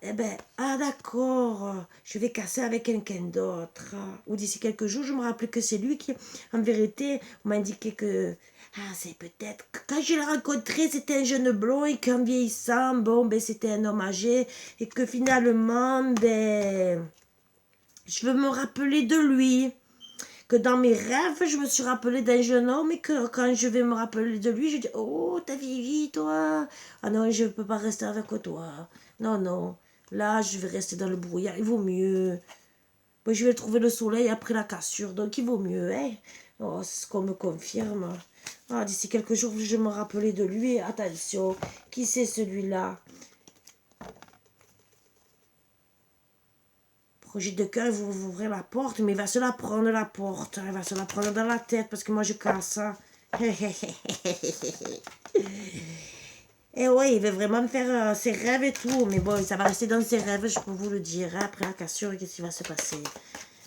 eh ben, ah d'accord, je vais casser avec quelqu'un d'autre. Ou d'ici quelques jours, je me rappelle que c'est lui qui, en vérité, m'a indiqué que, ah c'est peut-être, quand je l'ai rencontré, c'était un jeune blond et qu'en vieillissant, bon, ben c'était un homme âgé et que finalement, ben, je veux me rappeler de lui. Que dans mes rêves, je me suis rappelé d'un jeune homme et que quand je vais me rappeler de lui, je dis, oh, t'as vieilli, toi. Ah non, je ne peux pas rester avec toi. Non, non. Là, je vais rester dans le brouillard. Il vaut mieux. Moi, je vais trouver le soleil après la cassure. Donc, il vaut mieux, hein. Oh, c'est ce qu'on me confirme. Ah, d'ici quelques jours, je vais me rappeler de lui. Attention, qui c'est celui-là? Projet de cœur, il va ouvrir la porte, mais il va se la prendre la porte. Il va se la prendre dans la tête parce que moi je casse ça. Et ouais, il veut vraiment me faire ses rêves et tout. Mais bon, ça va rester dans ses rêves, je peux vous le dire. Hein. Après la cassure, qu'est-ce qui va se passer?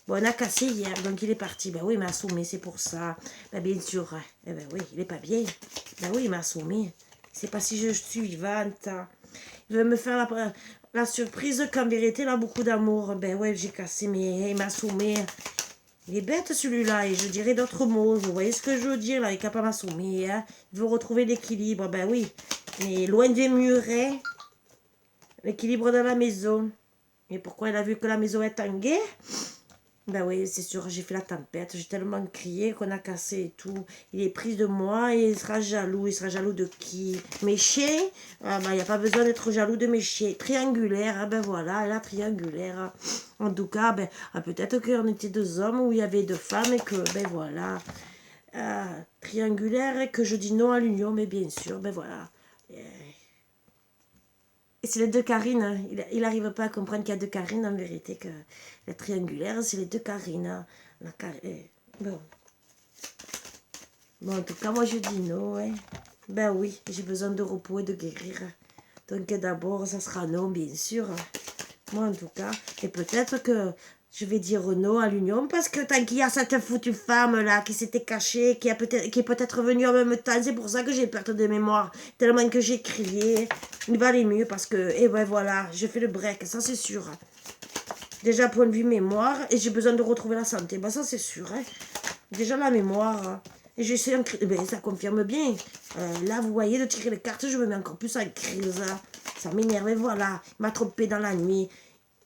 Bon, on a cassé hier, donc il est parti. Ben oui, il m'a assommé, c'est pour ça. Ben bien sûr. Eh ben oui, il est pas bien. Ben oui, il m'a assommé. C'est pas si je suis vivante. Il veut me faire la surprise qu'en vérité, il a beaucoup d'amour. Ben ouais, j'ai cassé, mais il m'a assommé. Il est bête celui-là, et je dirais d'autres mots. Vous voyez ce que je veux dire là? Il est capable de m'assommer. Hein? Il veut retrouver l'équilibre. Ben oui. Mais loin des murets, l'équilibre dans la maison. Et pourquoi il a vu que la maison est en guet? Ben oui, c'est sûr, j'ai fait la tempête. J'ai tellement crié qu'on a cassé et tout. Il est pris de moi et il sera jaloux. Il sera jaloux de qui? Mes chiens? Ah ben, il n'y a pas besoin d'être jaloux de mes chiens. Triangulaire, ah ben voilà, la triangulaire. En tout cas, ben, peut-être qu'on était deux hommes ou il y avait deux femmes et que, ben voilà. Triangulaire et que je dis non à l'union, mais bien sûr, ben voilà. Et c'est les deux Karine. Hein. Il n'arrive pas à comprendre qu'il y a deux Karine en vérité. Que la triangulaire, c'est les deux Karine. Hein. Bon. Bon, en tout cas, moi je dis non. Hein. Ben oui, j'ai besoin de repos et de guérir. Donc d'abord, ça sera non, bien sûr. Moi en tout cas. Et peut-être que je vais dire non à l'union parce que tant qu'il y a cette foutue femme là qui s'était cachée, qui est peut-être venue en même temps, c'est pour ça que j'ai perte de mémoire, tellement que j'ai crié. Il va aller mieux parce que, et ben voilà, je fais le break, ça c'est sûr. Déjà point de vue mémoire, et j'ai besoin de retrouver la santé, ben ça c'est sûr. Hein. Déjà la mémoire, et je sais, ben, ça confirme bien. Là vous voyez, de tirer les cartes, je me mets encore plus en crise. Ça m'énerve, et voilà, il m'a trompé dans la nuit.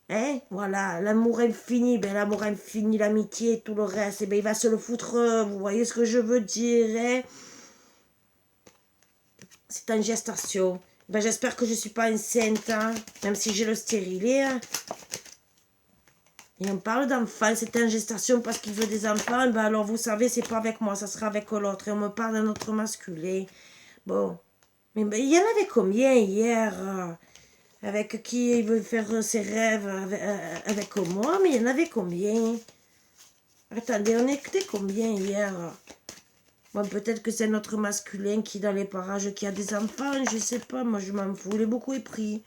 Hein, voilà, l'amour infini, ben l'amour infini, l'amitié et tout le reste, et ben il va se le foutre, vous voyez ce que je veux dire, hein? C'est en gestation. Ben j'espère que je suis pas enceinte, hein, même si j'ai le stérilet. Hein. Et on parle d'enfants, c'est en gestation parce qu'il veut des enfants, ben alors vous savez, c'est pas avec moi, ça sera avec l'autre, et on me parle d'un autre masculin. Bon, mais ben, il y en avait combien hier avec qui il veut faire ses rêves avec moi, mais il y en avait combien? Attendez, on était combien hier? Bon, peut-être que c'est notre masculin qui, dans les parages, qui a des enfants, je sais pas, moi je m'en fous, il est beaucoup épris.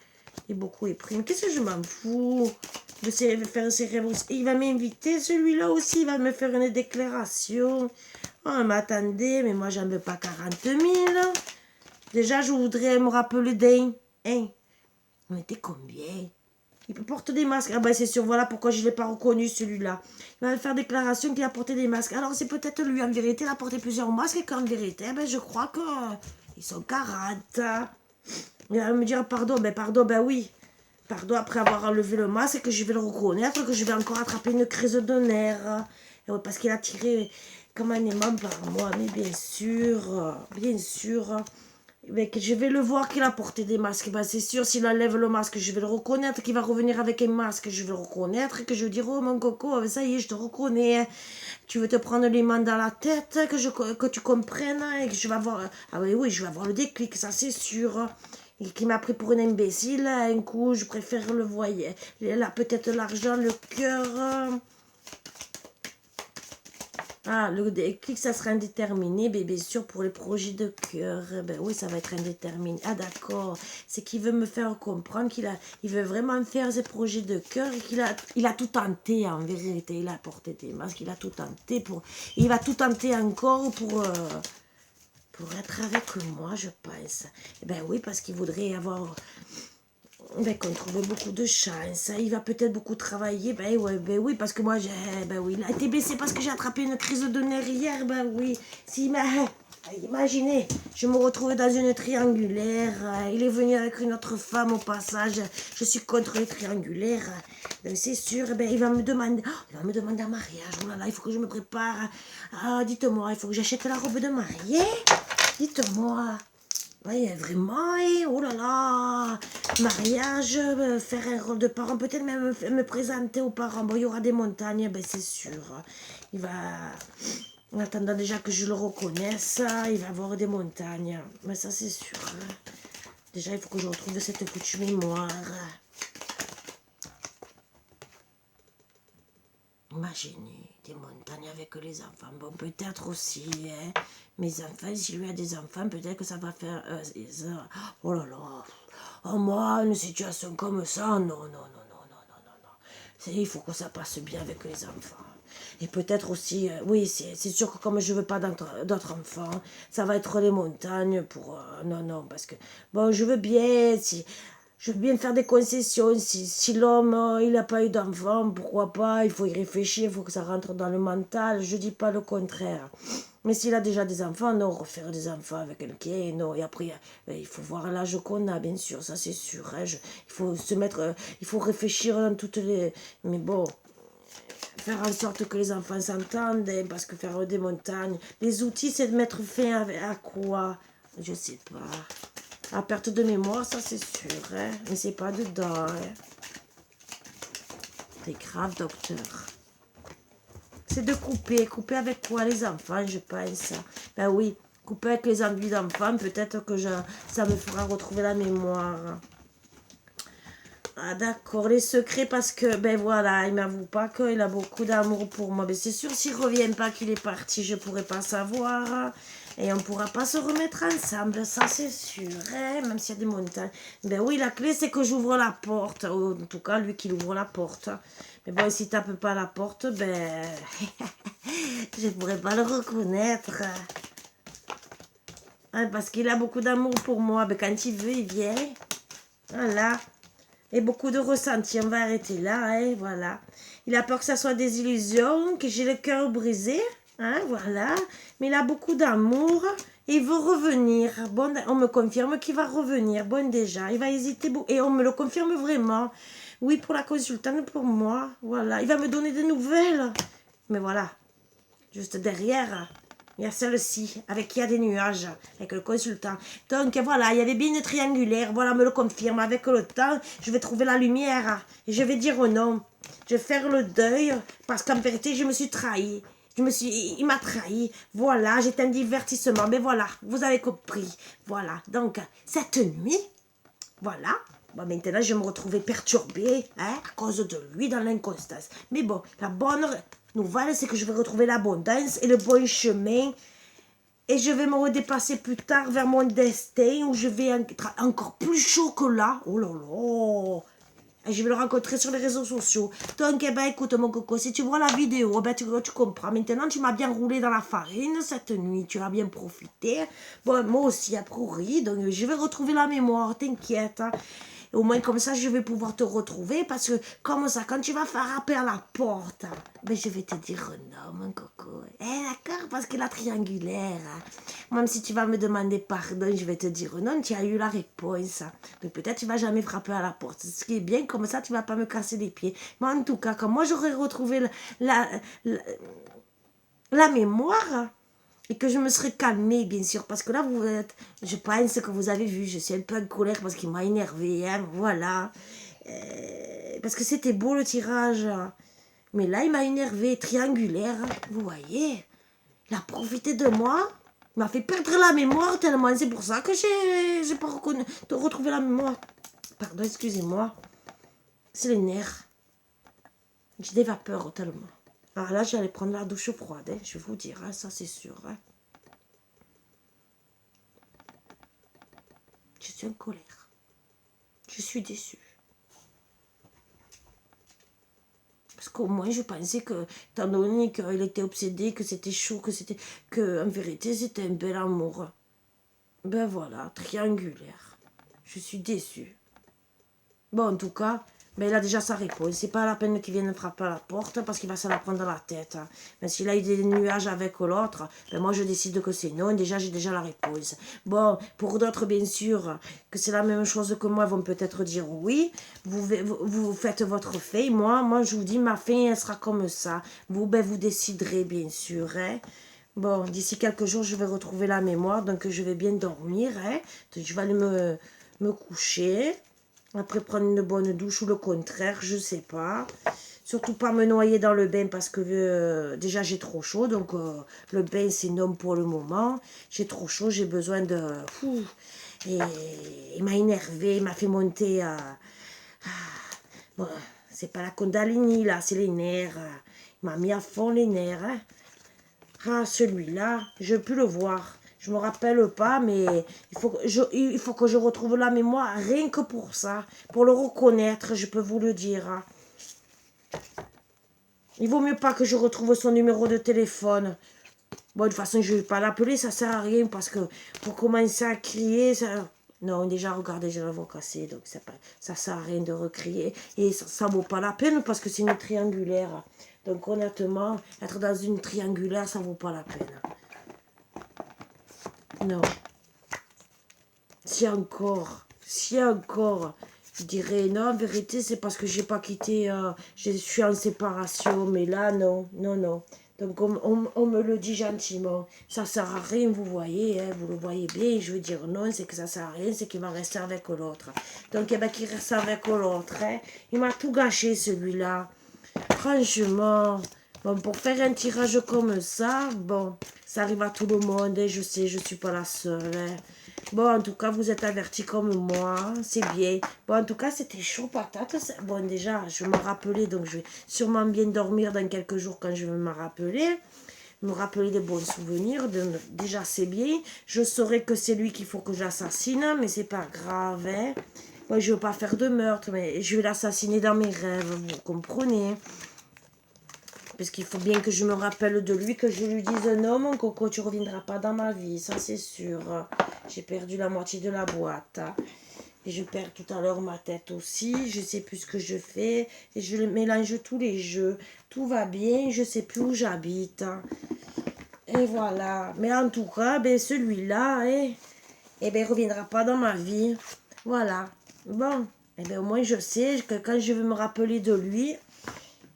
Il est beaucoup épris, mais qu'est-ce que je m'en fous de faire ses rêves aussi? Il va m'inviter, celui-là aussi, il va me faire une déclaration. Oh, mais attendez, mais moi j'en veux pas 40 000. Déjà, je voudrais me rappeler d'un. Hein? On était combien? Il peut porter des masques. Ah ben c'est sûr, voilà pourquoi je ne l'ai pas reconnu celui-là. Il va faire déclaration qu'il a porté des masques. Alors c'est peut-être lui en vérité, il a porté plusieurs masques et qu'en vérité, ben, je crois que ils sont 40. Il va me dire pardon, ben oui. Pardon après avoir enlevé le masque et que je vais le reconnaître, que je vais encore attraper une crise de nerfs. Parce qu'il a tiré comme un aimant par moi, mais bien sûr, bien sûr. Mais que je vais le voir qu'il a porté des masques. Ben, c'est sûr, s'il enlève le masque, je vais le reconnaître. Qu'il va revenir avec un masque, je vais le reconnaître. Et que je vais dire, oh mon coco, ça y est, je te reconnais. Tu veux te prendre les mains dans la tête, que tu comprennes. Et que je vais avoir... Ah oui, oui, je vais avoir le déclic, ça c'est sûr. Et qui m'a pris pour une imbécile. Un coup, je préfère le voyer. Là, peut-être l'argent, le cœur... Ah, le déclic, ça sera indéterminé, bien sûr, pour les projets de cœur. Ben oui, ça va être indéterminé. Ah, d'accord. C'est qu'il veut me faire comprendre il veut vraiment faire ses projets de cœur et il a tout tenté, en vérité. Il a porté des masques, il a tout tenté il va tout tenter encore pour être avec moi, je pense. Eh ben oui, parce qu'il voudrait avoir... Ben, qu'on trouve beaucoup de chance. Il va peut-être beaucoup travailler. Ben, ouais, ben oui, parce que moi, ben oui, il a été blessé parce que j'ai attrapé une crise de nerfs hier. Ben oui. Si, imaginez, je me retrouve dans une triangulaire. Il est venu avec une autre femme au passage. Je suis contre les triangulaires. C'est sûr, ben, il va me demander... Oh, il va me demander un mariage. Oh là là, il faut que je me prépare. Ah, dites-moi, il faut que j'achète la robe de mariée. Dites-moi. Oui, vraiment, oh là là, mariage, faire un rôle de parent, peut-être même me présenter aux parents. Bon, il y aura des montagnes, ben c'est sûr. Il va, en attendant déjà que je le reconnaisse, il va avoir des montagnes. Mais ça, c'est sûr. Déjà, il faut que je retrouve cette foutue mémoire. Imaginez des montagnes avec les enfants. Bon, peut-être aussi, hein, mes enfants, si lui a des enfants, peut-être que ça va faire... oh là là. Oh, moi, une situation comme ça, non, non, non, non, non, non, non, non. Il faut que ça passe bien avec les enfants. Et peut-être aussi, oui, c'est sûr que comme je veux pas d'autres enfants, ça va être les montagnes pour... non, non, parce que, bon, je veux bien, si... Je veux bien faire des concessions. Si l'homme, il n'a pas eu d'enfant, pourquoi pas? Il faut y réfléchir, il faut que ça rentre dans le mental. Je dis pas le contraire. Mais s'il a déjà des enfants, non, refaire des enfants avec quelqu'un, non. Et après, il faut voir l'âge qu'on a, bien sûr, ça c'est sûr. Hein. Il faut se mettre, il faut réfléchir dans toutes les... Mais bon, faire en sorte que les enfants s'entendent, hein, parce que faire des montagnes... Les outils, c'est de mettre fin à quoi? Je sais pas. À perte de mémoire, ça c'est sûr, hein? Mais c'est pas dedans. Hein? C'est grave, docteur. C'est de couper. Couper avec quoi les enfants, je pense. Ben oui, couper avec les envies d'enfants, peut-être que ça me fera retrouver la mémoire. Ah d'accord, les secrets, parce que, ben voilà, il m'avoue pas qu'il a beaucoup d'amour pour moi. Mais c'est sûr, s'il revient pas, qu'il est parti, je pourrais pas savoir. Et on pourra pas se remettre ensemble, ça c'est sûr, hein, même s'il y a des montagnes. Ben oui, la clé, c'est que j'ouvre la porte. Ou, en tout cas, lui qui ouvre la porte. Mais bon, s'il tape pas la porte, ben... je pourrais pas le reconnaître. Hein, parce qu'il a beaucoup d'amour pour moi. Ben, quand il veut, il vient. Voilà. Et beaucoup de ressenti. On va arrêter là, hein, voilà. Il a peur que ça soit des illusions, que j'ai le cœur brisé, hein, voilà. Mais il a beaucoup d'amour et il veut revenir. Bon, on me confirme qu'il va revenir. Bon, déjà, il va hésiter beaucoup. Et on me le confirme vraiment. Oui, pour la consultante, pour moi, voilà. Il va me donner des nouvelles. Mais voilà, juste derrière... Il y a celle-ci, avec qui il y a des nuages, avec le consultant. Donc voilà, il y avait bien une triangulaire, voilà, me le confirme. Avec le temps, je vais trouver la lumière. Et je vais dire non. Je vais faire le deuil, parce qu'en vérité, je me suis trahi. Il m'a trahi. Voilà, j'étais un divertissement. Mais voilà, vous avez compris. Voilà, donc, cette nuit, voilà. Bon, maintenant, je me retrouvais perturbée, hein, à cause de lui, dans l'inconstance. Mais bon, la bonne nouvelle, c'est que je vais retrouver l'abondance et le bon chemin. Et je vais me redépasser plus tard vers mon destin, où je vais être encore plus chaud que là. Oh là là. Et je vais le rencontrer sur les réseaux sociaux. Donc, eh ben, écoute, mon coco, si tu vois la vidéo, ben, tu comprends. Maintenant, tu m'as bien roulé dans la farine cette nuit. Tu as bien profité. Bon, moi aussi, à pourri. Donc, je vais retrouver la mémoire, t'inquiète. Hein. Au moins, comme ça, je vais pouvoir te retrouver. Parce que, comme ça, quand tu vas frapper à la porte, ben, je vais te dire non, mon coco. Eh, d'accord, parce que la triangulaire, même si tu vas me demander pardon, je vais te dire non, tu as eu la réponse. Donc, peut-être tu vas jamais frapper à la porte. Ce qui est bien, comme ça, tu vas pas me casser les pieds. Mais en tout cas, quand moi, j'aurai retrouvé la mémoire... Et que je me serais calmée, bien sûr. Parce que là, je pense que vous avez vu, je suis un peu en colère parce qu'il m'a énervé. Hein, voilà. Parce que c'était beau le tirage. Mais là, il m'a énervé. Triangulaire. Vous voyez. Il a profité de moi. Il m'a fait perdre la mémoire tellement. C'est pour ça que j'ai pas retrouvé la mémoire. Pardon, excusez-moi. C'est les nerfs. J'ai des vapeurs tellement. Alors là, j'allais prendre la douche froide, hein, je vais vous dire, hein, ça c'est sûr. Hein. Je suis en colère. Je suis déçue. Parce qu'au moins, je pensais que, étant donné qu'il était obsédé, que c'était chaud, que en vérité, c'était un bel amour. Ben voilà, triangulaire. Je suis déçue. Bon, en tout cas, mais il a déjà sa réponse. C'est pas la peine qu'il vienne frapper à la porte parce qu'il va se la prendre dans la tête. Mais s'il a eu des nuages avec l'autre, ben moi je décide que c'est non. Déjà, j'ai déjà la réponse. Bon, pour d'autres, bien sûr, que c'est la même chose que moi, vont peut-être dire oui. Vous faites votre fait. Moi, je vous dis, ma fin, elle sera comme ça. Vous, ben, vous déciderez, bien sûr. Hein. Bon, d'ici quelques jours, je vais retrouver la mémoire, donc je vais bien dormir. Hein. Je vais aller me coucher. Après prendre une bonne douche ou le contraire, je sais pas. Surtout pas me noyer dans le bain parce que déjà j'ai trop chaud. Donc le bain c'est non pour le moment. J'ai trop chaud, j'ai besoin de... Et il m'a énervé, il m'a fait monter à... Bon, c'est pas la Kundalini là, c'est les nerfs. Il m'a mis à fond les nerfs. Hein. Ah, celui-là, je ne peux plus le voir. Je me rappelle pas, mais il faut que je retrouve la mémoire rien que pour ça. Pour le reconnaître, je peux vous le dire. Hein. Il vaut mieux pas que je retrouve son numéro de téléphone. Bon, de toute façon, je ne vais pas l'appeler, ça sert à rien parce que pour commencer à crier, ça... Non, déjà, regardez, j'ai la voix cassée, donc ça sert à rien de recrier. Et ça vaut pas la peine parce que c'est une triangulaire. Donc, honnêtement, être dans une triangulaire, ça vaut pas la peine. Non. Si encore, je dirais non, en vérité, c'est parce que j'ai pas quitté, je suis en séparation, mais là, non. Donc, on me le dit gentiment. Ça sert à rien, vous voyez, hein, vous le voyez bien, je veux dire non, c'est que ça sert à rien, c'est qu'il va rester avec l'autre. Donc, eh ben, qu'il reste avec l'autre, hein. Il m'a tout gâché, celui-là. Franchement, bon, pour faire un tirage comme ça, bon, ça arrive à tout le monde, et je sais, je suis pas la seule, hein. Bon, en tout cas, vous êtes avertis comme moi, c'est bien. Bon, en tout cas, c'était chaud patate. Bon, déjà, je me rappelais, donc je vais sûrement bien dormir dans quelques jours quand je vais me rappeler des bons souvenirs. Déjà, c'est bien. Je saurais que c'est lui qu'il faut que j'assassine, mais c'est pas grave, hein. Moi, je veux pas faire de meurtre, mais je vais l'assassiner dans mes rêves, vous comprenez. Parce qu'il faut bien que je me rappelle de lui, que je lui dise non, mon coco, tu reviendras pas dans ma vie, ça c'est sûr. J'ai perdu la moitié de la boîte. Et je perds tout à l'heure ma tête aussi. Je sais plus ce que je fais. Et je mélange tous les jeux. Tout va bien, je sais plus où j'habite. Et voilà. Mais en tout cas, ben, celui-là, eh ben, il reviendra pas dans ma vie. Voilà. Bon. Eh ben, au moins, je sais que quand je veux me rappeler de lui,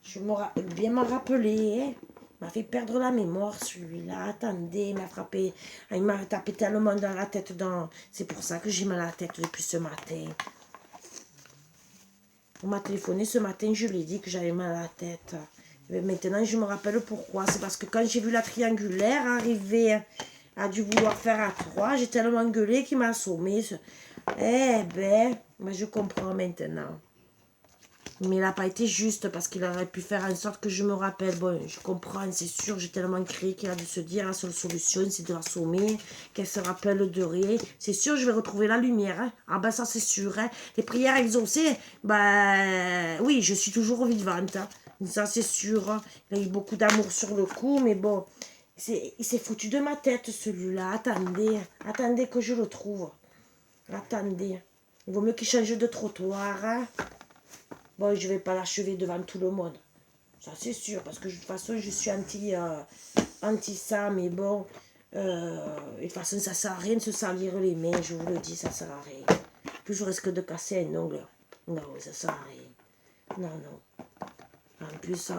je me bien m'en rappeler, hein. Il m'a fait perdre la mémoire, celui-là. Attendez, il m'a frappé. Il m'a tapé tellement dans la tête. C'est pour ça que j'ai mal à la tête depuis ce matin. On m'a téléphoné ce matin, je lui ai dit que j'avais mal à la tête. Mais maintenant, je me rappelle pourquoi. C'est parce que quand j'ai vu la triangulaire arriver, a dû vouloir faire à 3, j'ai tellement gueulé qu'il m'a assommé. Eh ben, je comprends maintenant. Mais il n'a pas été juste parce qu'il aurait pu faire en sorte que je me rappelle. Bon, je comprends, c'est sûr, j'ai tellement crié qu'il a dû se dire la seule solution, c'est de l'assommer, qu'elle se rappelle de rien. C'est sûr, je vais retrouver la lumière. Hein. Ah ben ça, c'est sûr. Hein. Les prières exaucées, ben oui, je suis toujours vivante. Hein. Ça, c'est sûr. Hein. Il a eu beaucoup d'amour sur le coup, mais bon, il s'est foutu de ma tête, celui-là. Attendez que je le trouve. Attendez. Il vaut mieux qu'il change de trottoir. Hein. Bon, je ne vais pas l'achever devant tout le monde. Ça, c'est sûr, parce que de toute façon, je suis anti ça, mais bon, de toute façon, ça ne sert à rien de se salir les mains, je vous le dis, ça ne sert à rien. Plus je risque de casser un ongle. Non, ça ne sert à rien. Non. En plus,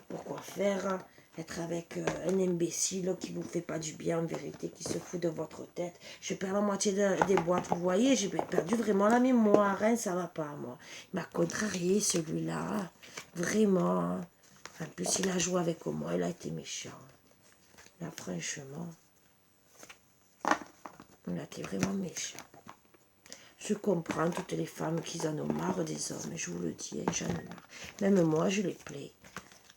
pourquoi faire être avec un imbécile qui ne vous fait pas du bien, en vérité, qui se fout de votre tête. Je perds la moitié des boîtes, vous voyez, j'ai perdu vraiment la mémoire, hein, ça va pas, moi. Il m'a contrarié, celui-là, vraiment. Hein. En plus, il a joué avec moi, il a été méchant. Là, franchement, il a été vraiment méchant. Je comprends toutes les femmes qui en ont marre des hommes, je vous le dis, hein, j'en ai marre. Même moi, je les plais.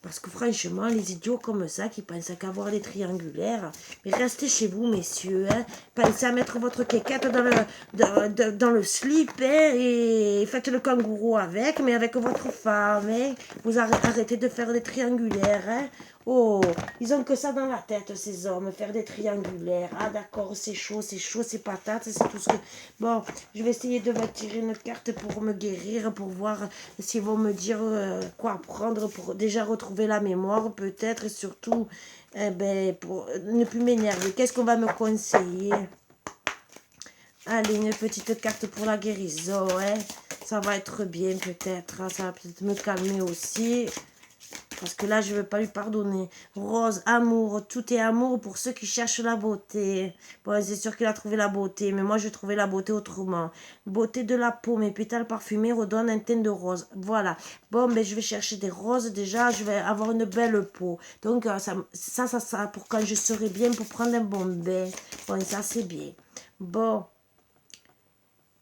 Parce que franchement, les idiots comme ça qui pensent qu'avoir des triangulaires, mais restez chez vous, messieurs. Hein, pensez à mettre votre quéquette dans le slip hein, et faites le kangourou avec, mais avec votre femme. Hein, vous arrêtez de faire des triangulaires. Hein. Oh, ils ont que ça dans la tête, ces hommes, faire des triangulaires. Ah d'accord, c'est chaud, c'est patate, c'est tout ce que... Bon, je vais essayer de me tirer une carte pour me guérir, pour voir s'ils vont me dire quoi prendre pour déjà retrouver la mémoire, peut-être, et surtout, pour ne plus m'énerver. Qu'est-ce qu'on va me conseiller? Allez, une petite carte pour la guérison, hein. Ça va être bien, peut-être. Ça va peut-être me calmer aussi. Parce que là, je ne veux pas lui pardonner. Rose, amour, tout est amour pour ceux qui cherchent la beauté. Bon, c'est sûr qu'il a trouvé la beauté, mais moi, je trouvais la beauté autrement. Beauté de la peau, mes pétales parfumés redonnent un teint de rose. Voilà. Bon, mais je vais chercher des roses. Déjà, je vais avoir une belle peau. Donc, ça, pour quand je serai bien, pour prendre un bon bain. Bon, ça, c'est bien. Bon.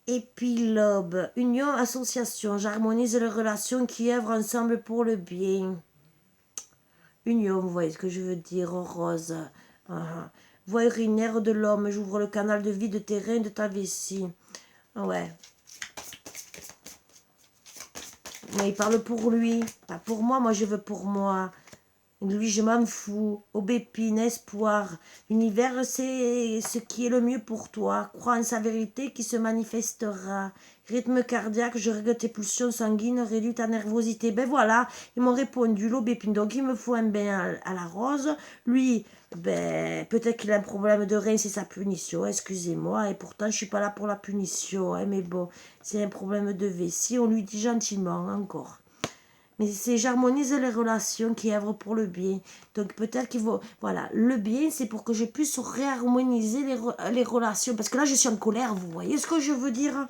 Épilogue. Union, association. J'harmonise les relations qui œuvrent ensemble pour le bien. Union, vous voyez ce que je veux dire, rose. Voie urinaire de l'homme, j'ouvre le canal de vie de tes reins, de ta vessie. Ouais. Mais il parle pour lui, pas pour moi, moi je veux pour moi. Lui, je m'en fous. Aubépine, espoir. L'univers, c'est ce qui est le mieux pour toi. Crois en sa vérité qui se manifestera. Rythme cardiaque, je règle tes pulsions sanguines, réduis ta nervosité. Ben voilà, ils m'ont répondu, l'aubépine. Donc, il me faut un bain à la rose. Lui, ben, peut-être qu'il a un problème de rein, c'est sa punition, excusez-moi. Et pourtant, je suis pas là pour la punition. Hein, mais bon, c'est un problème de vessie. On lui dit gentiment encore. Mais c'est j'harmonise les relations qui œuvrent pour le bien. Donc peut-être qu'il faut... Voilà, le bien, c'est pour que je puisse réharmoniser les relations. Parce que là, je suis en colère, vous voyez ce que je veux dire?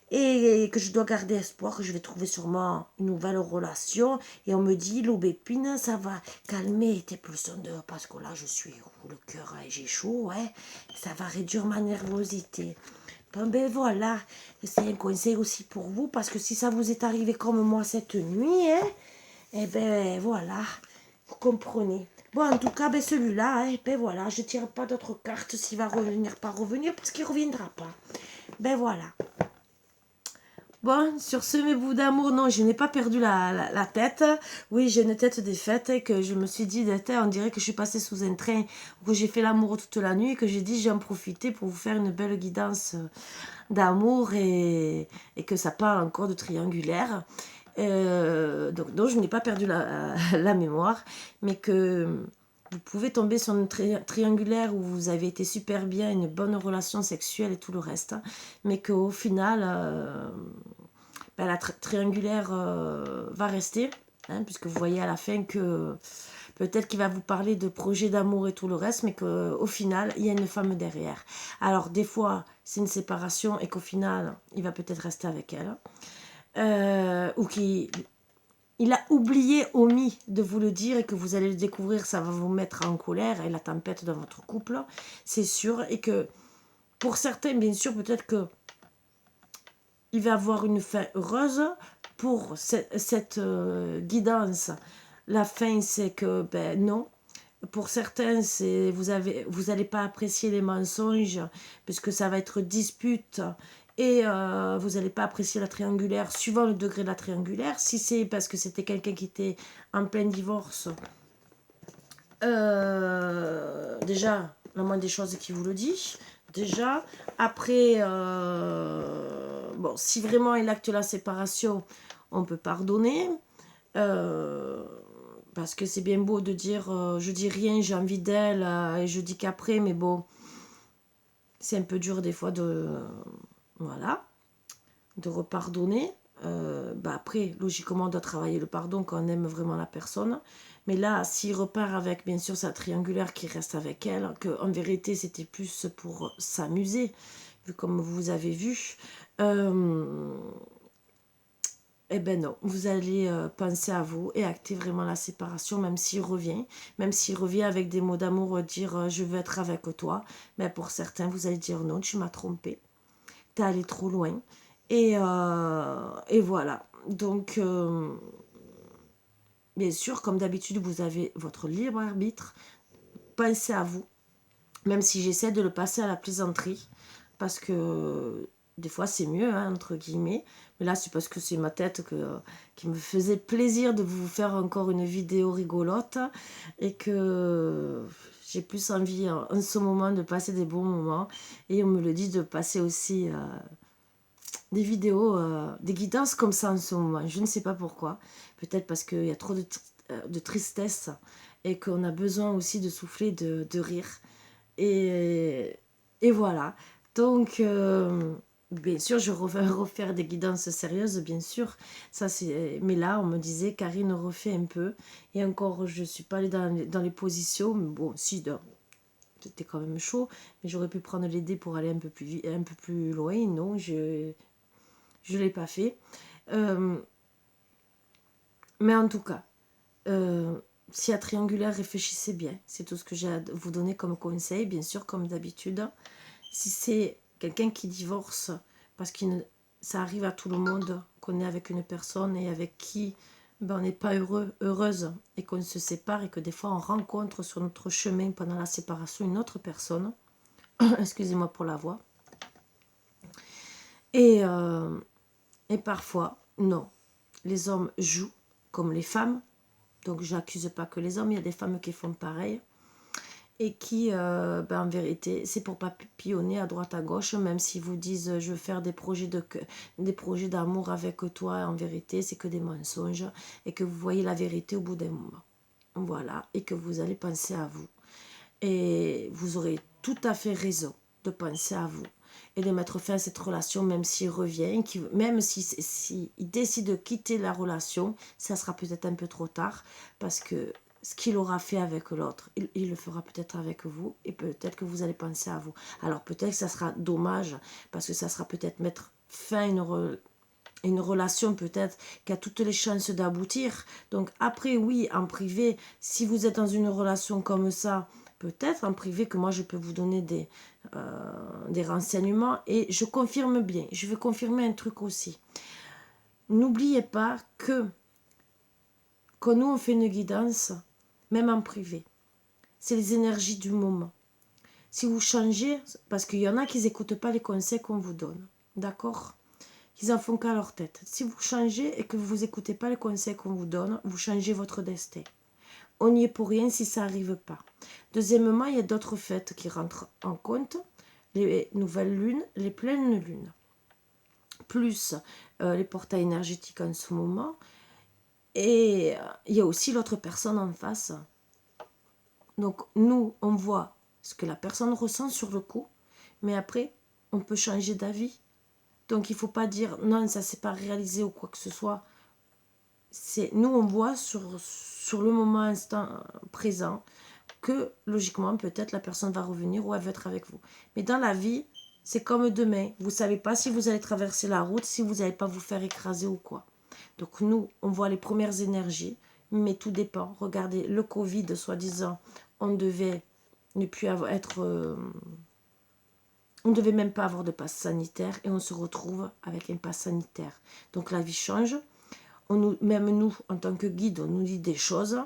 Et que je dois garder espoir que je vais trouver sûrement une nouvelle relation. Et on me dit, l'aubépine, ça va calmer tes pulsions de... Parce que là, je suis le cœur, j'ai chaud, ouais. Ça va réduire ma nervosité. Ben voilà, c'est un conseil aussi pour vous, parce que si ça vous est arrivé comme moi cette nuit, hein, eh ben voilà, vous comprenez. Bon, en tout cas, ben celui-là, hein, ben voilà, je ne tire pas d'autres cartes s'il va revenir, pas revenir, parce qu'il ne reviendra pas. Ben voilà. Bon, sur ce, mes bouts d'amour, non, je n'ai pas perdu la tête. Oui, j'ai une tête défaite et que je me suis dit, on dirait que je suis passée sous un train, que j'ai fait l'amour toute la nuit et que j'ai dit, j'ai en profité pour vous faire une belle guidance d'amour et que ça parle encore de triangulaire. Donc, non, je n'ai pas perdu la mémoire, mais que vous pouvez tomber sur une triangulaire où vous avez été super bien, une bonne relation sexuelle et tout le reste, hein, mais qu'au final, ben, la triangulaire va rester, hein, puisque vous voyez à la fin que peut-être qu'il va vous parler de projets d'amour et tout le reste, mais qu'au final, il y a une femme derrière. Alors, des fois, c'est une séparation et qu'au final, il va peut-être rester avec elle, ou qu'il il a oublié, omis de vous le dire et que vous allez le découvrir, ça va vous mettre en colère et la tempête dans votre couple, c'est sûr. Et que pour certains, bien sûr, peut-être que il va avoir une fin heureuse. Pour cette guidance, la fin, c'est que, ben non. Pour certains, c'est vous allez pas apprécier les mensonges, puisque ça va être dispute. Et vous n'allez pas apprécier la triangulaire suivant le degré de la triangulaire. Si c'est parce que c'était quelqu'un qui était en plein divorce, déjà, la moindre des choses qui vous le dit. Déjà, après, bon, si vraiment il acte la séparation, on peut pardonner. Parce que c'est bien beau de dire je dis rien, j'ai envie d'elle, et je dis qu'après, mais bon, c'est un peu dur des fois de... voilà. De repardonner. Après, logiquement, on doit travailler le pardon quand on aime vraiment la personne. Mais là, s'il repart avec, bien sûr, sa triangulaire qui reste avec elle, qu'en vérité, c'était plus pour s'amuser, vu comme vous avez vu, eh ben non, vous allez penser à vous et acter vraiment la séparation, même s'il revient avec des mots d'amour, dire je veux être avec toi. Mais pour certains, vous allez dire non, tu m'as trompé, t'es allé trop loin. Et voilà. Donc, bien sûr, comme d'habitude, vous avez votre libre arbitre. Pensez à vous, même si j'essaie de le passer à la plaisanterie, parce que des fois c'est mieux, hein, entre guillemets. Mais là, c'est parce que c'est ma tête qui me faisait plaisir de vous faire encore une vidéo rigolote. Et que j'ai plus envie en ce moment de passer des bons moments. Et on me le dit de passer aussi des vidéos, des guidances comme ça en ce moment. Je ne sais pas pourquoi. Peut-être parce qu'il y a trop de tristesse et qu'on a besoin aussi de souffler, de rire. Et voilà. Donc, bien sûr, je vais refaire des guidances sérieuses, bien sûr. Ça, mais là, on me disait, Karine refait un peu. Et encore, je ne suis pas allée dans les positions. Mais bon, si, c'était quand même chaud. Mais j'aurais pu prendre les dés pour aller un peu plus loin. Non, je ne l'ai pas fait. Mais en tout cas, si à triangulaire, réfléchissez bien. C'est tout ce que j'ai à vous donner comme conseil, bien sûr, comme d'habitude. Si c'est quelqu'un qui divorce, parce que ça arrive à tout le monde, qu'on est avec une personne et avec qui on n'est pas heureuse et qu'on se sépare et que des fois on rencontre sur notre chemin pendant la séparation une autre personne. Excusez-moi pour la voix. Et parfois, non. Les hommes jouent comme les femmes. Donc, j'accuse pas que les hommes. Il y a des femmes qui font pareil. Et qui, en vérité, c'est pour pas papillonner à droite à gauche. Même s'ils vous disent, je veux faire des projets d'amour avec toi. En vérité, c'est que des mensonges. Et que vous voyez la vérité au bout d'un moment. Voilà. Et que vous allez penser à vous. Et vous aurez tout à fait raison de penser à vous et de mettre fin à cette relation, même s'il revient, même s'il décide de quitter la relation, ça sera peut-être un peu trop tard, parce que ce qu'il aura fait avec l'autre, il le fera peut-être avec vous, et peut-être que vous allez penser à vous. Alors peut-être que ça sera dommage, parce que ça sera peut-être mettre fin à une relation peut-être qui a toutes les chances d'aboutir. Donc après, oui, en privé, si vous êtes dans une relation comme ça, peut-être en privé que moi je peux vous donner des renseignements. Et je confirme bien, je vais confirmer un truc aussi. N'oubliez pas que quand nous on fait une guidance, même en privé, c'est les énergies du moment. Si vous changez, parce qu'il y en a qui n'écoutent pas les conseils qu'on vous donne, d'accord ? Ils en font qu'à leur tête. Si vous changez et que vous n'écoutez pas les conseils qu'on vous donne, vous changez votre destin. On n'y est pour rien si ça n'arrive pas. Deuxièmement, il y a d'autres fêtes qui rentrent en compte. Les nouvelles lunes, les pleines lunes. Plus les portails énergétiques en ce moment. Et il y a aussi l'autre personne en face. Donc nous, on voit ce que la personne ressent sur le coup. Mais après, on peut changer d'avis. Donc il ne faut pas dire non, ça ne s'est pas réalisé ou quoi que ce soit. Nous, on voit sur le moment instant présent que logiquement, peut-être la personne va revenir ou elle veut être avec vous. Mais dans la vie, c'est comme demain. Vous ne savez pas si vous allez traverser la route, si vous n'allez pas vous faire écraser ou quoi. Donc nous, on voit les premières énergies, mais tout dépend. Regardez, le Covid, soi-disant, on devait ne plus être... on ne devait même pas avoir de passe sanitaire et on se retrouve avec un passe sanitaire. Donc la vie change. Même nous, en tant que guide, on nous dit des choses,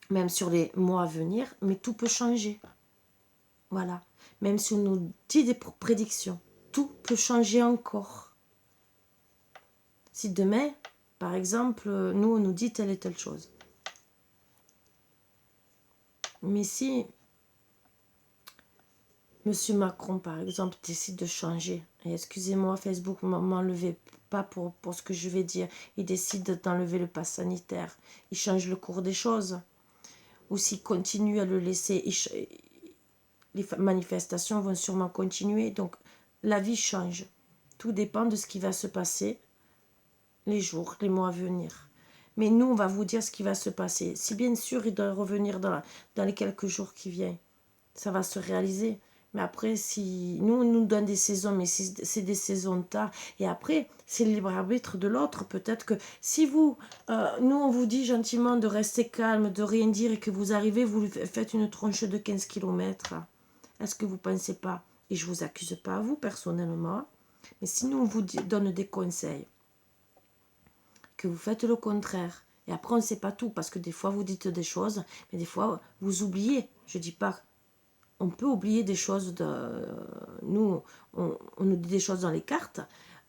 même sur les mois à venir, mais tout peut changer. Voilà. Même si on nous dit des prédictions, tout peut changer encore. Si demain, par exemple, nous, on nous dit telle et telle chose. Mais si Monsieur Macron, par exemple, décide de changer, et excusez-moi, Facebook, m'enlevez pas pour ce que je vais dire, il décide d'enlever le pass sanitaire, il change le cours des choses, ou s'il continue à le laisser, les manifestations vont sûrement continuer, donc la vie change. Tout dépend de ce qui va se passer les jours, les mois à venir. Mais nous, on va vous dire ce qui va se passer. Si bien sûr, il doit revenir dans les quelques jours qui viennent, ça va se réaliser. Mais après, si nous, on nous donne des saisons, mais c'est des saisons tard. Et après, c'est le libre arbitre de l'autre. Peut-être que si vous, nous, on vous dit gentiment de rester calme, de rien dire, et que vous arrivez, vous faites une tronche de 15 km. Est-ce que vous ne pensez pas, et je ne vous accuse pas à vous personnellement, mais si nous, on vous donne des conseils, que vous faites le contraire, et après, on ne sait pas tout, parce que des fois, vous dites des choses, mais des fois, vous oubliez. Je ne dis pas on peut oublier des choses. Nous, on nous dit des choses dans les cartes,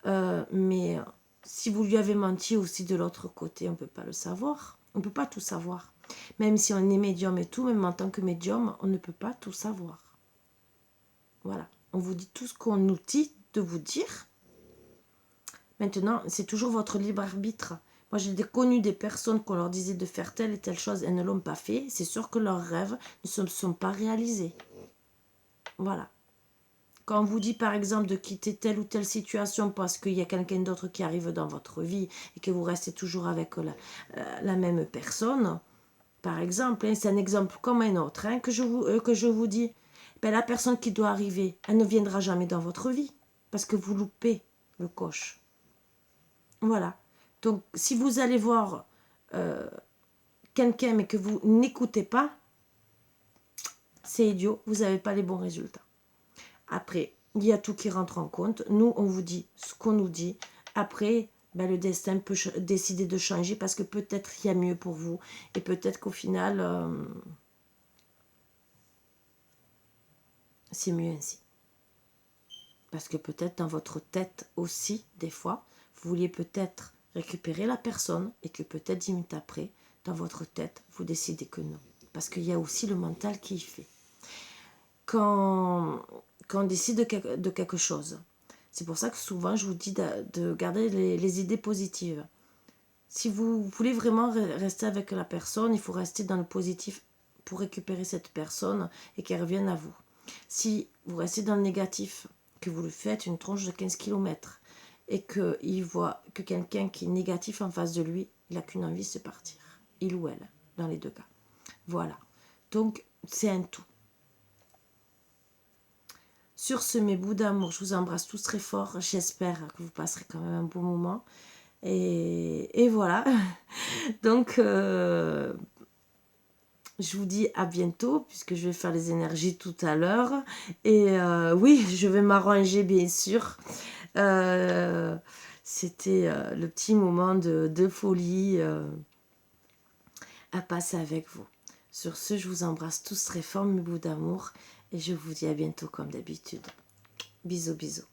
mais si vous lui avez menti aussi de l'autre côté, on ne peut pas le savoir. On ne peut pas tout savoir. Même si on est médium et tout, même en tant que médium, on ne peut pas tout savoir. Voilà. On vous dit tout ce qu'on nous dit de vous dire. Maintenant, c'est toujours votre libre arbitre. Moi, j'ai connu des personnes qu'on leur disait de faire telle et telle chose, elles ne l'ont pas fait. C'est sûr que leurs rêves ne se sont pas réalisés. Voilà. Quand on vous dit, par exemple, de quitter telle ou telle situation parce qu'il y a quelqu'un d'autre qui arrive dans votre vie et que vous restez toujours avec la même personne, par exemple, hein, c'est un exemple comme un autre hein, que je vous dis, ben, la personne qui doit arriver, elle ne viendra jamais dans votre vie parce que vous loupez le coche. Voilà. Donc, si vous allez voir quelqu'un mais que vous n'écoutez pas, c'est idiot, vous n'avez pas les bons résultats. Après, il y a tout qui rentre en compte. Nous, on vous dit ce qu'on nous dit. Après, ben, le destin peut décider de changer parce que peut-être il y a mieux pour vous. Et peut-être qu'au final, c'est mieux ainsi. Parce que peut-être dans votre tête aussi, des fois, vous vouliez peut-être récupérer la personne et que peut-être 10 minutes après, dans votre tête, vous décidez que non. Parce qu'il y a aussi le mental qui y fait. Quand on décide de quelque chose, c'est pour ça que souvent je vous dis de garder les idées positives. Si vous voulez vraiment rester avec la personne, il faut rester dans le positif pour récupérer cette personne et qu'elle revienne à vous. Si vous restez dans le négatif, que vous lui faites une tronche de 15 km et qu'il voit que quelqu'un qui est négatif en face de lui, il n'a qu'une envie, c'est partir. Il ou elle, dans les deux cas. Voilà. Donc, c'est un tout. Sur ce, mes bouts d'amour, je vous embrasse tous très fort. J'espère que vous passerez quand même un bon moment. Et voilà. Donc, je vous dis à bientôt, puisque je vais faire les énergies tout à l'heure. Et oui, je vais m'arranger, bien sûr. C'était le petit moment de folie à passer avec vous. Sur ce, je vous embrasse tous très fort, mes bouts d'amour. Et je vous dis à bientôt comme d'habitude. Bisous, bisous.